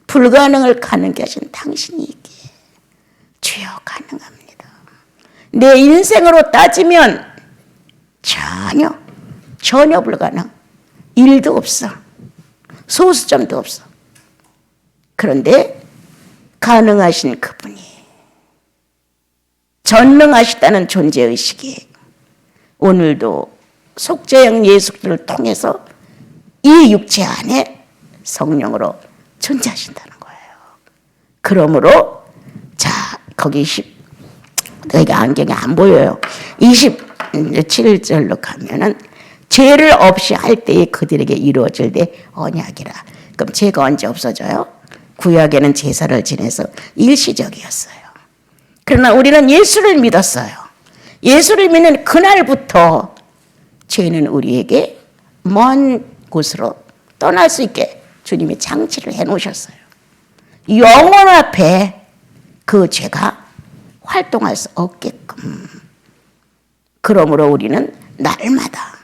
불가능을 가능케 하신 당신이기에 주여 가능합니다. 내 인생으로 따지면 전혀 불가능. 일도 없어. 소수점도 없어. 그런데 가능하신 그분이 전능하시다는 존재의식이 오늘도 속죄형 예수를 통해서 이 육체 안에 성령으로 존재하신다는 거예요. 그러므로 자 거기 여기가 안경이 안 보여요. 27절로 가면은 죄를 없이 할 때에 그들에게 이루어질 때 언약이라. 그럼 죄가 언제 없어져요? 구약에는 제사를 지내서 일시적이었어요. 그러나 우리는 예수를 믿었어요. 예수를 믿는 그날부터 죄는 우리에게 먼 곳으로 떠날 수 있게 주님이 장치를 해놓으셨어요. 영원 앞에 그 죄가 활동할 수 없게끔. 그러므로 우리는 날마다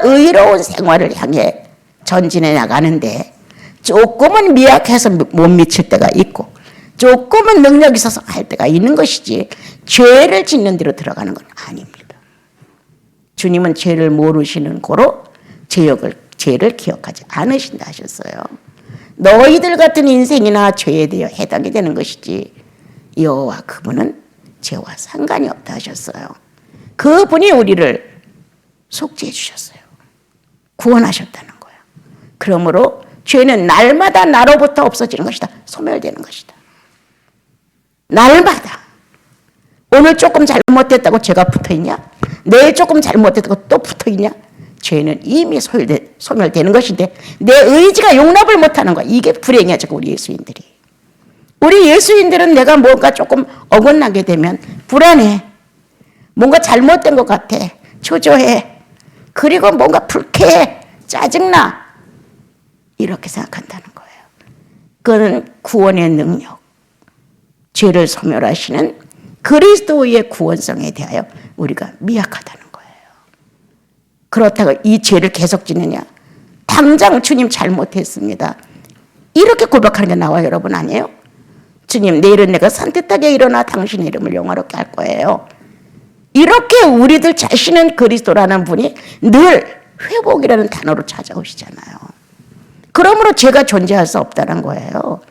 의로운 생활을 향해 전진해 나가는데 조금은 미약해서 못 미칠 때가 있고 조금은 능력이 있어서 할 때가 있는 것이지 죄를 짓는 대로 들어가는 건 아닙니다. 주님은 죄를 모르시는 고로 죄를 기억하지 않으신다 하셨어요. 너희들 같은 인생이나 죄에 대해 해당이 되는 것이지 여호와 그분은 죄와 상관이 없다 하셨어요. 그분이 우리를 속죄해 주셨어요. 구원하셨다는 거예요. 그러므로 죄는 날마다 나로부터 없어지는 것이다. 소멸되는 것이다. 날마다. 오늘 조금 잘못했다고 죄가 붙어있냐? 내일 조금 잘못했다고 또 붙어있냐? 죄는 이미 소멸되는 것인데 내 의지가 용납을 못하는 거야. 이게 불행해지고 우리 예수인들이. 우리 예수인들은 내가 뭔가 조금 어긋나게 되면 불안해. 뭔가 잘못된 것 같아. 초조해. 그리고 뭔가 불쾌해. 짜증나. 이렇게 생각한다는 거예요. 그거는 구원의 능력, 죄를 소멸하시는 그리스도의 구원성에 대하여 우리가 미약하다는 거예요. 그렇다고 이 죄를 계속 짓느냐? 당장 주님 잘못했습니다. 이렇게 고백하는 게 나와요, 여러분 아니에요? 주님, 내일은 내가 산뜻하게 일어나 당신의 이름을 영화롭게 할 거예요. 이렇게 우리들 자신은 그리스도라는 분이 늘 회복이라는 단어로 찾아오시잖아요. 그러므로 죄가 존재할 수 없다는 거예요.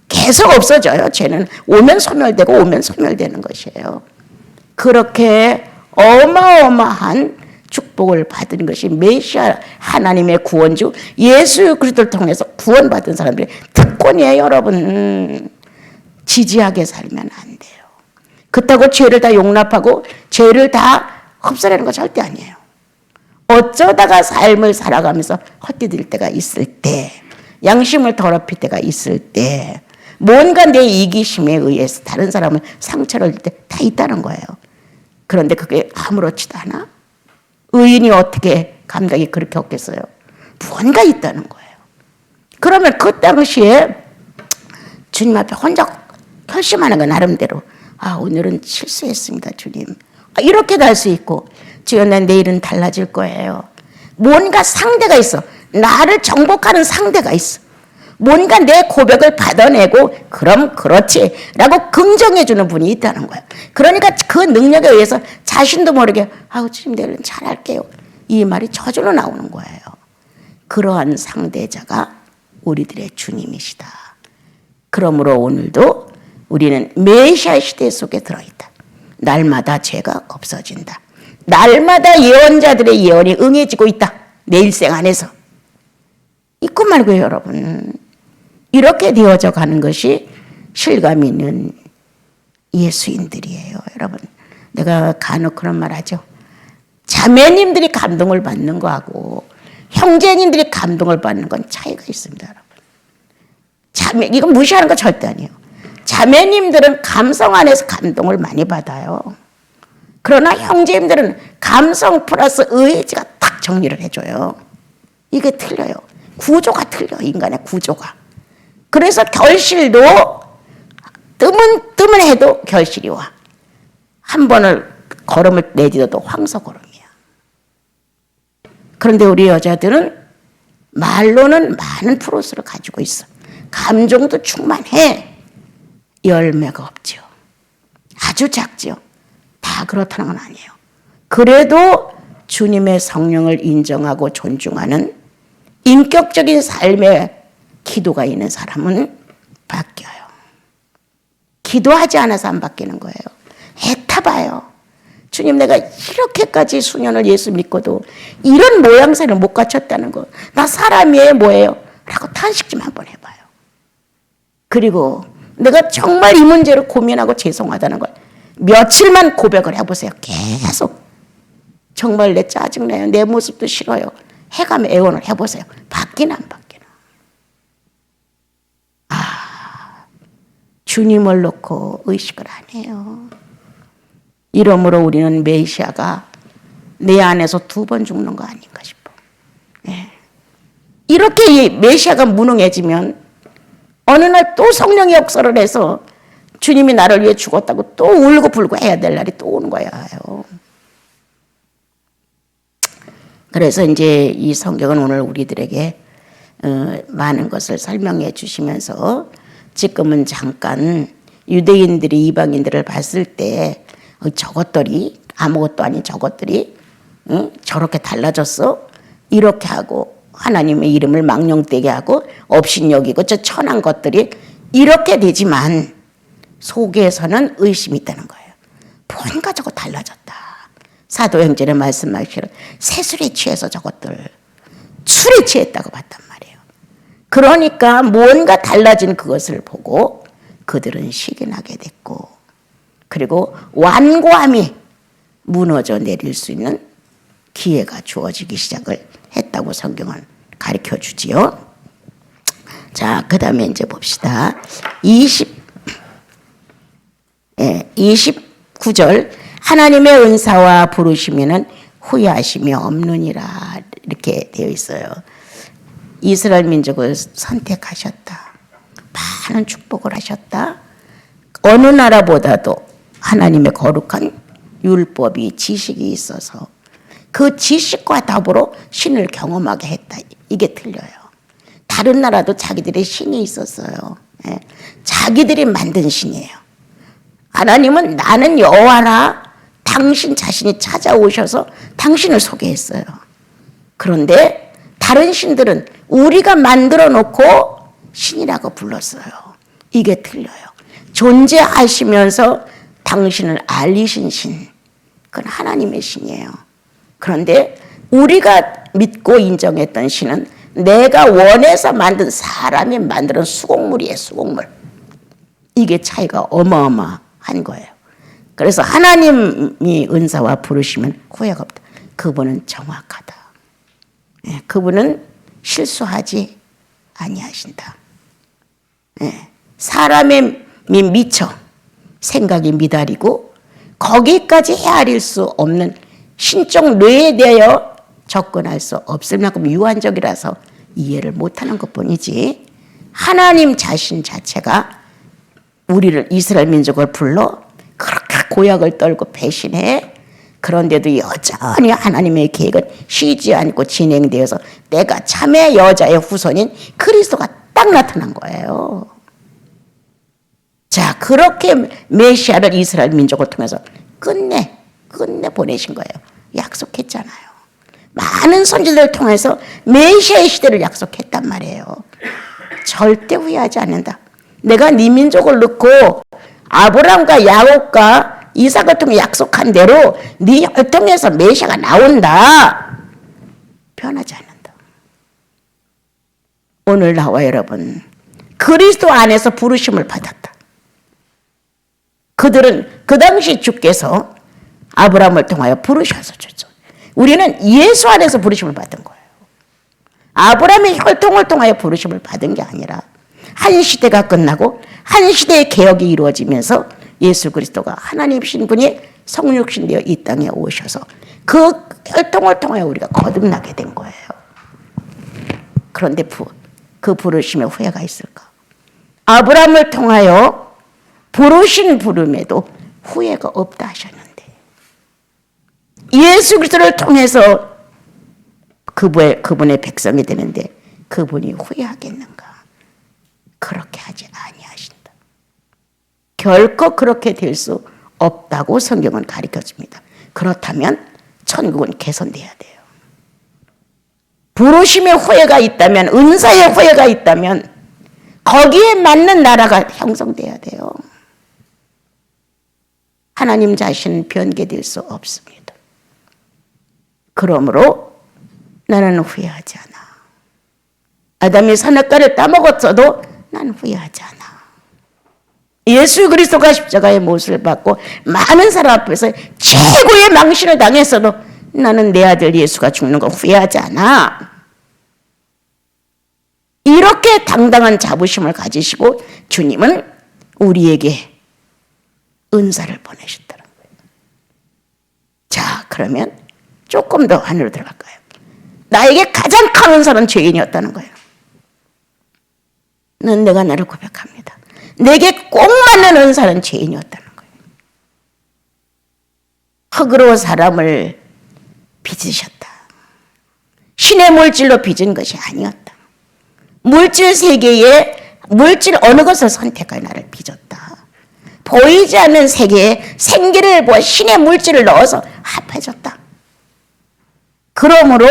계속 없어져요. 죄는 오면 소멸되고 오면 소멸되는 것이에요. 그렇게 어마어마한 축복을 받은 것이 메시아 하나님의 구원주 예수 그리스도를 통해서 구원받은 사람들의 특권이에요, 여러분. 지지하게 살면 안 돼요. 그렇다고 죄를 다 용납하고 죄를 다 흡수하는 거 절대 아니에요. 어쩌다가 삶을 살아가면서 헛디딜 때가 있을 때, 양심을 더럽힐 때가 있을 때, 뭔가 내 이기심에 의해서 다른 사람을 상처를 줄 때 다 있다는 거예요. 그런데 그게 아무렇지도 않아? 의인이 어떻게 감각이 그렇게 없겠어요? 뭔가 있다는 거예요. 그러면 그 당시에 주님 앞에 혼자 결심하는 거 나름대로. 아, 오늘은 실수했습니다, 주님. 이렇게도 할 수 있고, 주여, 난 내일은 달라질 거예요. 뭔가 상대가 있어. 나를 정복하는 상대가 있어. 뭔가 내 고백을 받아내고 그럼 그렇지 라고 긍정해주는 분이 있다는 거예요. 그러니까 그 능력에 의해서 자신도 모르게 아우 주님 내일은 잘할게요. 이 말이 저절로 나오는 거예요. 그러한 상대자가 우리들의 주님이시다. 그러므로 오늘도 우리는 메시아 시대 속에 들어있다. 날마다 죄가 없어진다. 날마다 예언자들의 예언이 응해지고 있다. 내 일생 안에서. 있고 말고요, 여러분. 이렇게 되어져 가는 것이 실감 있는 예수인들이에요, 여러분. 내가 간혹 그런 말 하죠. 자매님들이 감동을 받는 거하고 형제님들이 감동을 받는 건 차이가 있습니다, 여러분. 자매, 이건 무시하는 거 절대 아니에요. 자매님들은 감성 안에서 감동을 많이 받아요. 그러나 형제님들은 감성 플러스 의지가 딱 정리를 해줘요. 이게 틀려요. 구조가 틀려, 인간의 구조가. 그래서 결실도 뜸은 해도 결실이 와. 한 번을 걸음을 내딛어도 황소걸음이야. 그런데 우리 여자들은 말로는 많은 프로스를 가지고 있어. 감정도 충만해. 열매가 없죠. 아주 작죠. 다 그렇다는 건 아니에요. 그래도 주님의 성령을 인정하고 존중하는 인격적인 삶에 기도가 있는 사람은 바뀌어요. 기도하지 않아서 안 바뀌는 거예요. 애타봐요. 주님, 내가 이렇게까지 수년을 예수 믿고도 이런 모양새를 못 갖췄다는 거. 나 사람이에요, 뭐예요? 라고 탄식 좀 한번 해봐요. 그리고 내가 정말 이 문제를 고민하고 죄송하다는 걸 며칠만 고백을 해보세요. 계속. 정말 내 짜증나요. 내 모습도 싫어요. 해가며 애원을 해보세요. 바뀌나 안 바뀌나. 주님을 놓고 의식을 안 해요. 이러므로 우리는 메시아가 내 안에서 2번 죽는 거 아닌가 싶어. 네. 이렇게 메시아가 무능해지면 어느 날 또 성령의 역사를 해서 주님이 나를 위해 죽었다고 또 울고 불고 해야 될 날이 또 오는 거예요. 그래서 이제 이 성경은 오늘 우리들에게 많은 것을 설명해 주시면서 지금은 잠깐 유대인들이 이방인들을 봤을 때 저것들이 아무것도 아닌 저것들이 저렇게 달라졌어? 이렇게 하고 하나님의 이름을 망령되게 하고 업신여기고 저 천한 것들이 이렇게 되지만 속에서는 의심이 있다는 거예요. 뭔가 저거 달라졌다. 사도행전에 말씀하시는 새술에 취해서 저것들 술에 취했다고 봤단 말이에요. 그러니까 뭔가 달라진 그것을 보고 그들은 시기나게 됐고, 그리고 완고함이 무너져 내릴 수 있는 기회가 주어지기 시작을 했다고 성경은 가르쳐 주지요. 자, 그 다음에 이제 봅시다. 29절 하나님의 은사와 부르시면은 후회하심이 없느니라 이렇게 되어 있어요. 이스라엘 민족을 선택하셨다. 많은 축복을 하셨다. 어느 나라보다도 하나님의 거룩한 율법이 지식이 있어서 그 지식과 더불어 신을 경험하게 했다. 이게 틀려요. 다른 나라도 자기들의 신이 있었어요. 자기들이 만든 신이에요. 하나님은 나는 여호와라. 당신 자신이 찾아오셔서 당신을 소개했어요. 그런데 다른 신들은 우리가 만들어 놓고 신이라고 불렀어요. 이게 틀려요. 존재하시면서 당신을 알리신 신, 그건 하나님의 신이에요. 그런데 우리가 믿고 인정했던 신은 내가 원해서 만든 사람이 만드는 수곡물이에요. 수곡물. 이게 차이가 어마어마한 거예요. 그래서 하나님이 은사와 부르시면 후회가 없다. 그분은 정확하다. 그분은 실수하지 아니하신다. 사람의 미처 생각이 미달이고 거기까지 헤아릴 수 없는 신적 뇌에 대하여 접근할 수 없을 만큼 유한적이라서 이해를 못하는 것뿐이지, 하나님 자신 자체가 우리를 이스라엘 민족을 불러 그렇게 고약을 떨고 배신해. 그런데도 여전히 하나님의 계획은 쉬지 않고 진행되어서 내가 참의 여자의 후손인 그리스도가 딱 나타난 거예요. 자, 그렇게 메시아를 이스라엘 민족을 통해서 끝내 보내신 거예요. 약속했잖아요. 많은 선지자들을 통해서 메시아의 시대를 약속했단 말이에요. 절대 후회하지 않는다. 내가 네 민족을 넣고 아브라함과 야곱과 이삭을 통해 약속한 대로 네 혈통에서 메시아가 나온다. 변하지 않는다. 오늘 나와 여러분, 그리스도 안에서 부르심을 받았다. 그들은 그 당시 주께서 아브라함을 통하여 부르셔서 줬죠. 우리는 예수 안에서 부르심을 받은 거예요. 아브라함의 혈통을 통하여 부르심을 받은 게 아니라 한 시대가 끝나고 한 시대의 개혁이 이루어지면서 예수 그리스도가 하나님이신 분이 성육신 되어 이 땅에 오셔서 그 혈통을 통하여 우리가 거듭나게 된 거예요. 그런데 그 부르심에 후회가 있을까? 아브라함을 통하여 부르신 부름에도 후회가 없다 하셨는데 예수 그리스도를 통해서 그분의 백성이 되는데 그분이 후회하겠는가? 그렇게 하지 아니하신다. 결코 그렇게 될 수 없다고 성경은 가르쳐줍니다. 그렇다면 천국은 개선돼야 돼요. 부르심의 후회가 있다면, 은사의 후회가 있다면 거기에 맞는 나라가 형성돼야 돼요. 하나님 자신은 변개될 수 없습니다. 그러므로 나는 후회하지 않아. 아담이 선악과를 따먹었어도 난 후회하지 않아. 예수 그리스도가 십자가의 못을 받고 많은 사람 앞에서 최고의 망신을 당했어도 나는 내 아들 예수가 죽는 거 후회하지 않아. 이렇게 당당한 자부심을 가지시고 주님은 우리에게 은사를 보내셨다는 거예요. 자, 그러면 조금 더 안으로 들어갈까요? 나에게 가장 큰 은사는 죄인이었다는 거예요. 내가 나를 고백합니다. 내게 꼭 맞는 은사는 죄인이었다는 거예요. 흙으로 사람을 빚으셨다. 신의 물질로 빚은 것이 아니었다. 물질 세계에 물질 어느 것을 선택하여 나를 빚었다. 보이지 않는 세계에 생기를 보아 신의 물질을 넣어서 합해줬다. 그러므로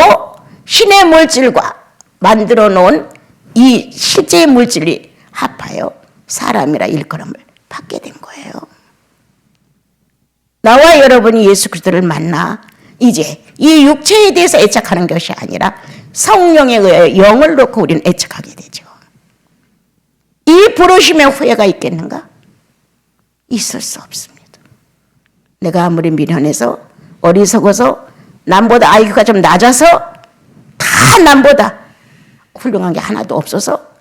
신의 물질과 만들어 놓은 이 실제의 물질이 합하여 사람이라 일컬음을 받게 된 거예요. 나와 여러분이 예수 그리스도를 만나 이제 이 육체에 대해서 애착하는 것이 아니라 성령에 의해 영을 놓고 우리는 애착하게 되죠. 이 부르심에 후회가 있겠는가? 있을 수 없습니다. 내가 아무리 미련해서 어리석어서 남보다 IQ가 좀 낮아서 다 남보다 훌륭한 게 하나도 없어서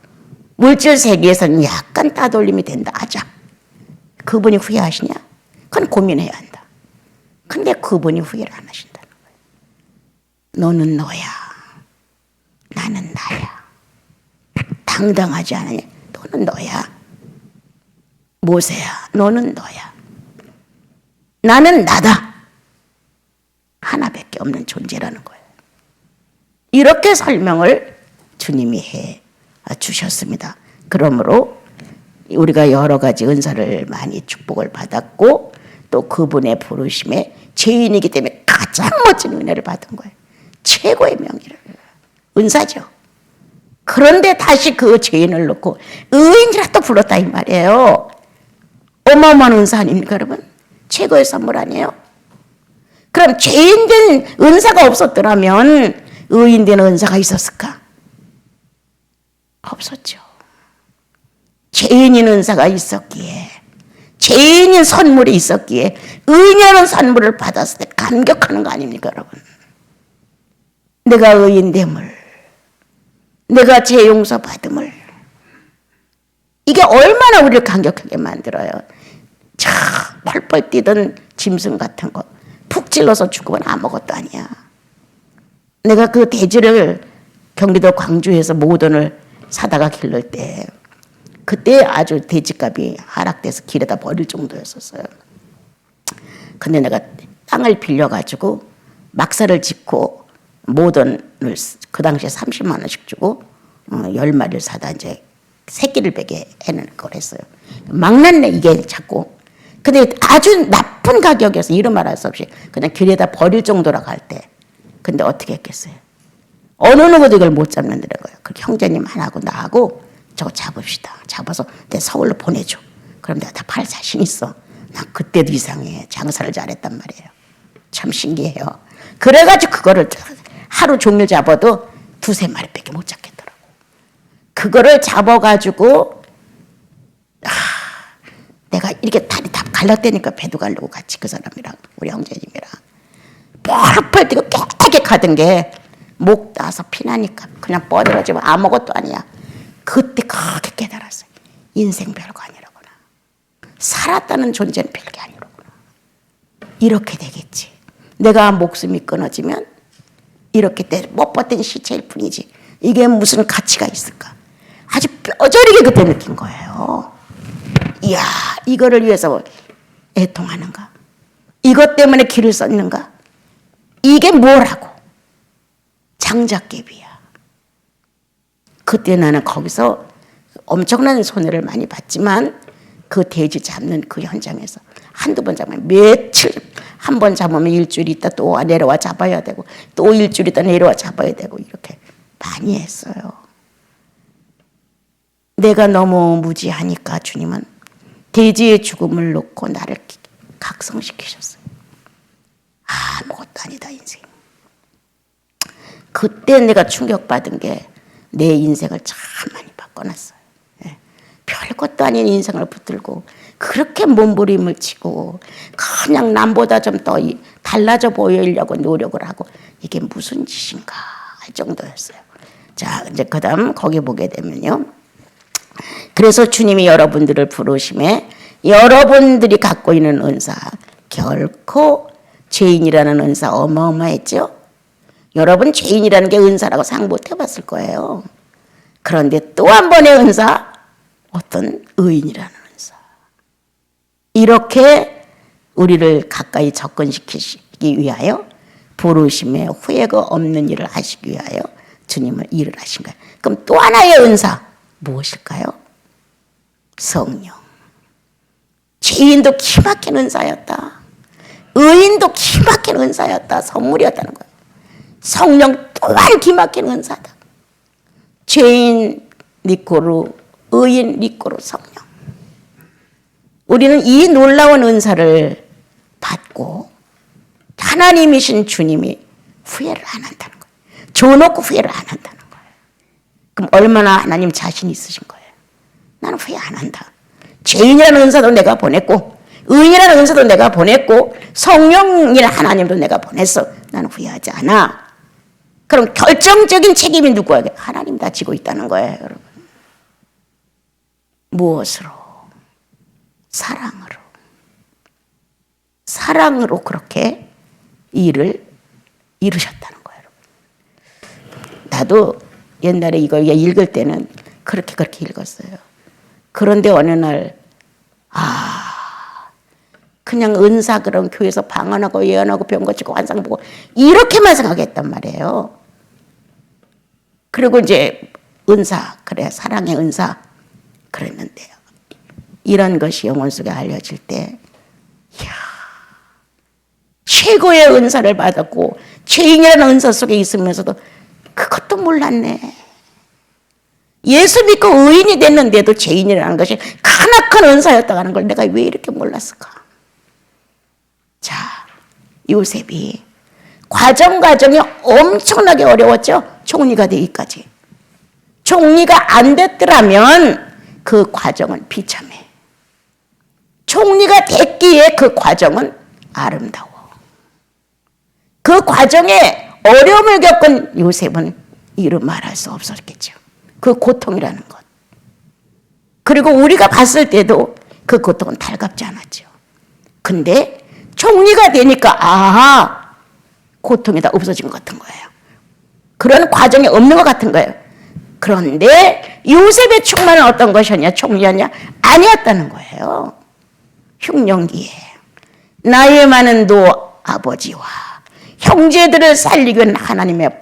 물질 세계에서는 약간 따돌림이 된다 하자. 그분이 후회하시냐? 그건 고민해야 한다. 근데 그분이 후회를 안 하신다는 거예요. 너는 너야. 나는 나야. 당당하지 않으냐? 너는 너야. 모세야. 너는 너야. 나는 나다. 하나밖에 없는 존재라는 거예요. 이렇게 설명을 주님이 해 주셨습니다. 그러므로 우리가 여러 가지 은사를 많이 축복을 받았고 또 그분의 부르심에 죄인이기 때문에 가장 멋진 은혜를 받은 거예요. 최고의 명예를. 은사죠. 그런데 다시 그 죄인을 놓고 의인이라 또 불렀다 이 말이에요. 어마어마한 은사 아닙니까 여러분? 최고의 선물 아니에요? 그럼 죄인된 은사가 없었더라면 의인된 은사가 있었을까? 없었죠. 죄인인 은사가 있었기에 죄인인 선물이 있었기에 의인이라는 선물을 받았을 때 감격하는 거 아닙니까 여러분? 내가 의인됨을, 내가 죄 용서 받음을, 이게 얼마나 우리를 감격하게 만들어요. 참 펄펄 뛰던 짐승 같은 거 푹 찔러서 죽으면 아무것도 아니야. 내가 그 돼지를 경기도 광주에서 모던을 사다가 기를 때 그때 아주 돼지값이 하락돼서 길에다 버릴 정도였었어요. 근데 내가 땅을 빌려가지고 막사를 짓고 모던을 그 당시에 30만 원씩 주고 10마리를 사다 이제 새끼를 베게 해는 걸 했어요. 막났네 이게 자꾸. 근데 아주 나쁜 가격이어서 이런 말 할 수 없이 그냥 길에다 버릴 정도라고 할 때. 근데 어떻게 했겠어요? 어느 누구도 이걸 못 잡는다는 거예요. 그 형제님 하나하고 나하고 저거 잡읍시다. 잡아서 내 서울로 보내줘. 그럼 내가 다 팔 자신 있어. 난 그때도 이상해. 장사를 잘했단 말이에요. 참 신기해요. 그래가지고 그거를 하루 종일 잡아도 2-3마리밖에 못 잡겠더라고. 그거를 잡아가지고 내가 이렇게 다리 다 갈랐다니까 배도 가려고 같이 그 사람이랑 우리 형제님이랑 펄펄 뛰고 깨끗하던 게 목 따서 피나니까 그냥 뻗어가지고 아무것도 아니야. 그때 크게 깨달았어요. 인생 별거 아니라구나. 살았다는 존재는 별게 아니라구나. 이렇게 되겠지. 내가 목숨이 끊어지면 이렇게 못 버틴 시체일 뿐이지 이게 무슨 가치가 있을까. 아주 뼈저리게 그때 느낀 거예요. 이야, 이거를 위해서 애통하는가? 이것 때문에 길을 썼는가? 이게 뭐라고? 장작개비야. 그때 나는 거기서 엄청난 손해를 많이 봤지만 그 돼지 잡는 그 현장에서 한두 번 잡으면 며칠, 한 번 잡으면 일주일 있다 또 내려와 잡아야 되고 또 일주일 있다 내려와 잡아야 되고 이렇게 많이 했어요. 내가 너무 무지하니까 주님은 돼지의 죽음을 놓고 나를 각성시키셨어요. 아무것도 아니다 인생. 그때 내가 충격받은 게 내 인생을 참 많이 바꿔놨어요. 예. 별것도 아닌 인생을 붙들고 그렇게 몸부림을 치고 그냥 남보다 좀 더 달라져 보이려고 노력을 하고 이게 무슨 짓인가 할 정도였어요. 자, 이제 그 다음 거기 보게 되면요. 그래서 주님이 여러분들을 부르심에 여러분들이 갖고 있는 은사 결코 죄인이라는 은사 어마어마했죠. 여러분 죄인이라는 게 은사라고 생각 못 해봤을 거예요. 그런데 또 한 번의 은사 어떤 의인이라는 은사. 이렇게 우리를 가까이 접근시키기 위하여 부르심에 후회가 없는 일을 하시기 위하여 주님을 일을 하신 거예요. 그럼 또 하나의 은사 무엇일까요? 성령. 죄인도 기막힌 은사였다. 의인도 기막힌 은사였다. 선물이었다는 거예요. 성령 또한 기막힌 은사다. 죄인 니꼬르, 의인 니꼬르 성령. 우리는 이 놀라운 은사를 받고 하나님이신 주님이 후회를 안 한다는 거예요. 줘놓고 후회를 안 한다는 거예요. 그럼 얼마나 하나님 자신 있으신 거예요. 나는 후회 안 한다. 죄인이라는 은사도 내가 보냈고 의인이라는 은사도 내가 보냈고 성령이라는 하나님도 내가 보냈어. 나는 후회하지 않아. 그럼 결정적인 책임이 누구에게? 하나님 다 지고 있다는 거예요, 여러분. 무엇으로? 사랑으로. 사랑으로 그렇게 일을 이루셨다는 거예요, 여러분. 나도 옛날에 이거 읽을 때는 그렇게 읽었어요. 그런데 어느 날 그냥 은사 그런 교회에서 방언하고 예언하고 병 고치고 환상 보고 이렇게만 생각했단 말이에요. 그리고 이제 은사, 그래 사랑의 은사 그랬는데요. 이런 것이 영혼 속에 알려질 때 이야, 최고의 은사를 받았고 죄인이라는 은사 속에 있으면서도 그것도 몰랐네. 예수 믿고 의인이 됐는데도 죄인이라는 것이 크나큰 은사였다고 하는 걸 내가 왜 이렇게 몰랐을까? 자, 요셉이 과정이 엄청나게 어려웠죠. 총리가 되기까지. 총리가 안 됐더라면 그 과정은 비참해. 총리가 됐기에 그 과정은 아름다워. 그 과정에 어려움을 겪은 요셉은 이루 말할 수 없었겠죠. 그 고통이라는 것. 그리고 우리가 봤을 때도 그 고통은 달갑지 않았죠. 근데 총리가 되니까 고통이 다 없어진 것 같은 거예요. 그런 과정이 없는 것 같은 거예요. 그런데 요셉의 충만은 어떤 것이었냐? 총리였냐? 아니었다는 거예요. 흉년기에 나이 많은 도 아버지와 형제들을 살리기 위한 하나님의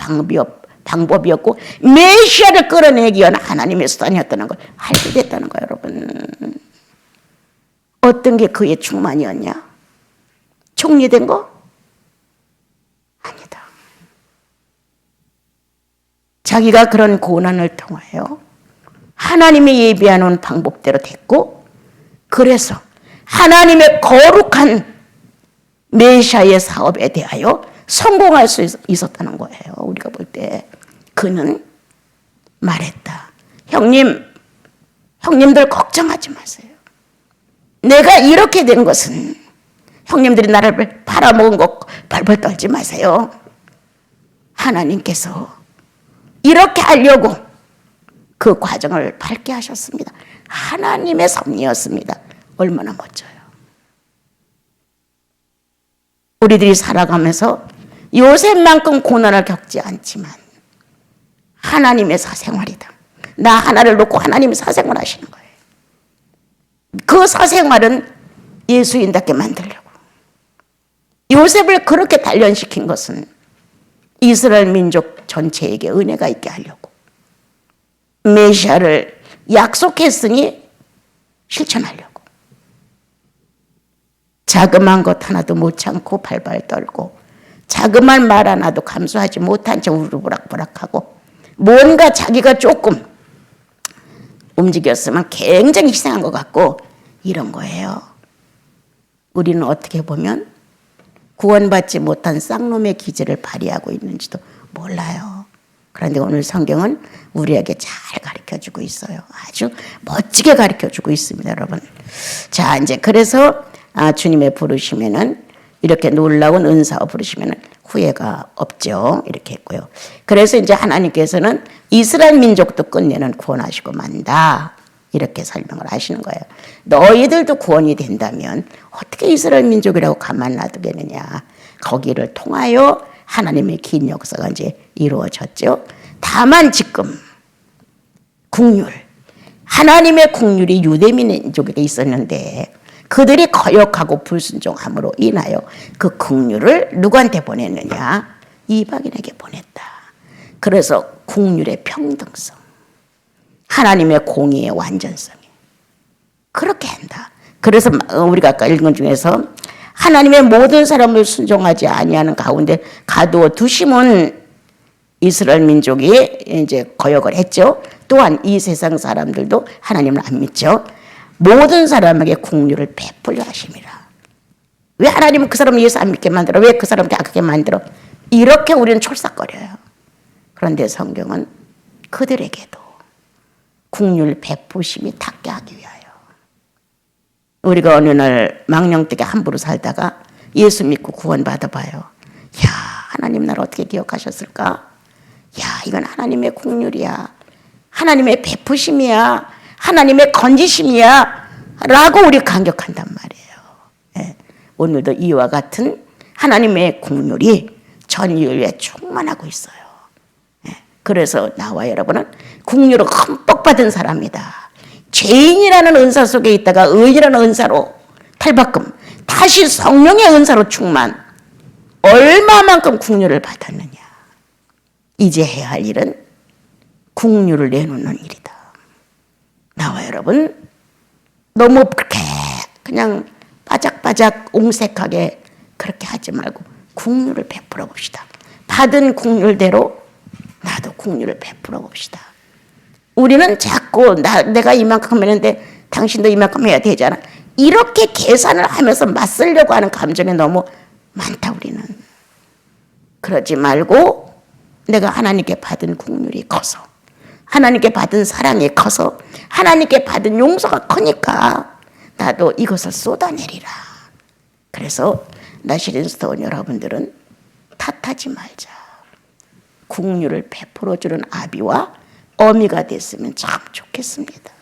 방법이었고 메시아를 끌어내기 위한 하나님의 수단이었다는 걸 알게 됐다는 거예요, 여러분. 어떤 게 그의 충만이었냐? 총리된 거? 아니다. 자기가 그런 고난을 통하여 하나님이 예비해놓은 방법대로 됐고, 그래서 하나님의 거룩한 메시아의 사업에 대하여 성공할 수 있었다는 거예요. 우리가 볼 때 그는 말했다. 형님들 걱정하지 마세요. 내가 이렇게 된 것은 형님들이 나를 팔아먹은 거 벌벌 떨지 마세요. 하나님께서 이렇게 하려고 그 과정을 밟게 하셨습니다. 하나님의 섭리였습니다. 얼마나 멋져요. 우리들이 살아가면서 요셉만큼 고난을 겪지 않지만 하나님의 사생활이다. 나 하나를 놓고 하나님이 사생활 하시는 거예요. 그 사생활은 예수인답게 만들려고. 요셉을 그렇게 단련시킨 것은 이스라엘 민족 전체에게 은혜가 있게 하려고. 메시아를 약속했으니 실천하려고. 자그마한 것 하나도 못 참고 발발 떨고 자그마한 말 하나도 감수하지 못한 채 우르부락부락하고 뭔가 자기가 조금 움직였으면 굉장히 희생한 것 같고 이런 거예요. 우리는 어떻게 보면 구원받지 못한 쌍놈의 기질을 발휘하고 있는지도 몰라요. 그런데 오늘 성경은 우리에게 잘 가르쳐주고 있어요. 아주 멋지게 가르쳐주고 있습니다, 여러분. 자, 이제 그래서 주님의 부르시면은 이렇게 놀라운 은사와 부르시면은 후회가 없죠. 이렇게 했고요. 그래서 이제 하나님께서는 이스라엘 민족도 끝내는 구원하시고 만다. 이렇게 설명을 하시는 거예요. 너희들도 구원이 된다면 어떻게 이스라엘 민족이라고 가만 놔두겠느냐. 거기를 통하여 하나님의 긴 역사가 이제 이루어졌죠. 다만 지금 국률, 하나님의 국률이 유대 민족에게 있었는데 그들이 거역하고 불순종함으로 인하여 그 국률을 누구한테 보냈느냐? 이방인에게 보냈다. 그래서 국률의 평등성, 하나님의 공의의 완전성이 그렇게 한다. 그래서 우리가 아까 읽은 중에서 하나님의 모든 사람을 순종하지 아니하는 가운데 가두어 두심은 이스라엘 민족이 이제 거역을 했죠. 또한 이 세상 사람들도 하나님을 안 믿죠. 모든 사람에게 긍휼을 베풀려 하심이라. 왜 하나님은 그 사람을 예수 안 믿게 만들어? 왜 그 사람을 악하게 만들어? 이렇게 우리는 촐싹거려요. 그런데 성경은 그들에게도 긍휼 베푸심이 닿게 하기 위하여. 우리가 어느 날 망령되게 함부로 살다가 예수 믿고 구원 받아봐요. 야, 하나님 나를 어떻게 기억하셨을까? 야, 이건 하나님의 긍휼이야. 하나님의 베푸심이야. 하나님의 건지심이야. 라고 우리 감격한단 말이에요. 예. 오늘도 이와 같은 하나님의 긍휼이 전 인류에 충만하고 있어요. 예. 그래서 나와 여러분은 긍휼을 흠뻑 받은 사람이다. 죄인이라는 은사 속에 있다가 의인이라는 은사로 탈바꿈, 다시 성령의 은사로 충만. 얼마만큼 긍휼을 받았느냐. 이제 해야 할 일은 긍휼을 내놓는 일이다. 나와 여러분 너무 그렇게 그냥 바짝바짝 옹색하게 그렇게 하지 말고 긍휼을 베풀어 봅시다. 받은 긍휼대로 나도 긍휼을 베풀어 봅시다. 우리는 자꾸 내가 이만큼 했는데 당신도 이만큼 해야 되잖아. 이렇게 계산을 하면서 맞서려고 하는 감정이 너무 많다 우리는. 그러지 말고 내가 하나님께 받은 긍휼이 커서, 하나님께 받은 사랑이 커서, 하나님께 받은 용서가 크니까 나도 이것을 쏟아내리라. 그래서 나시린스톤 여러분들은 탓하지 말자. 긍휼을 베풀어주는 아비와 어미가 됐으면 참 좋겠습니다.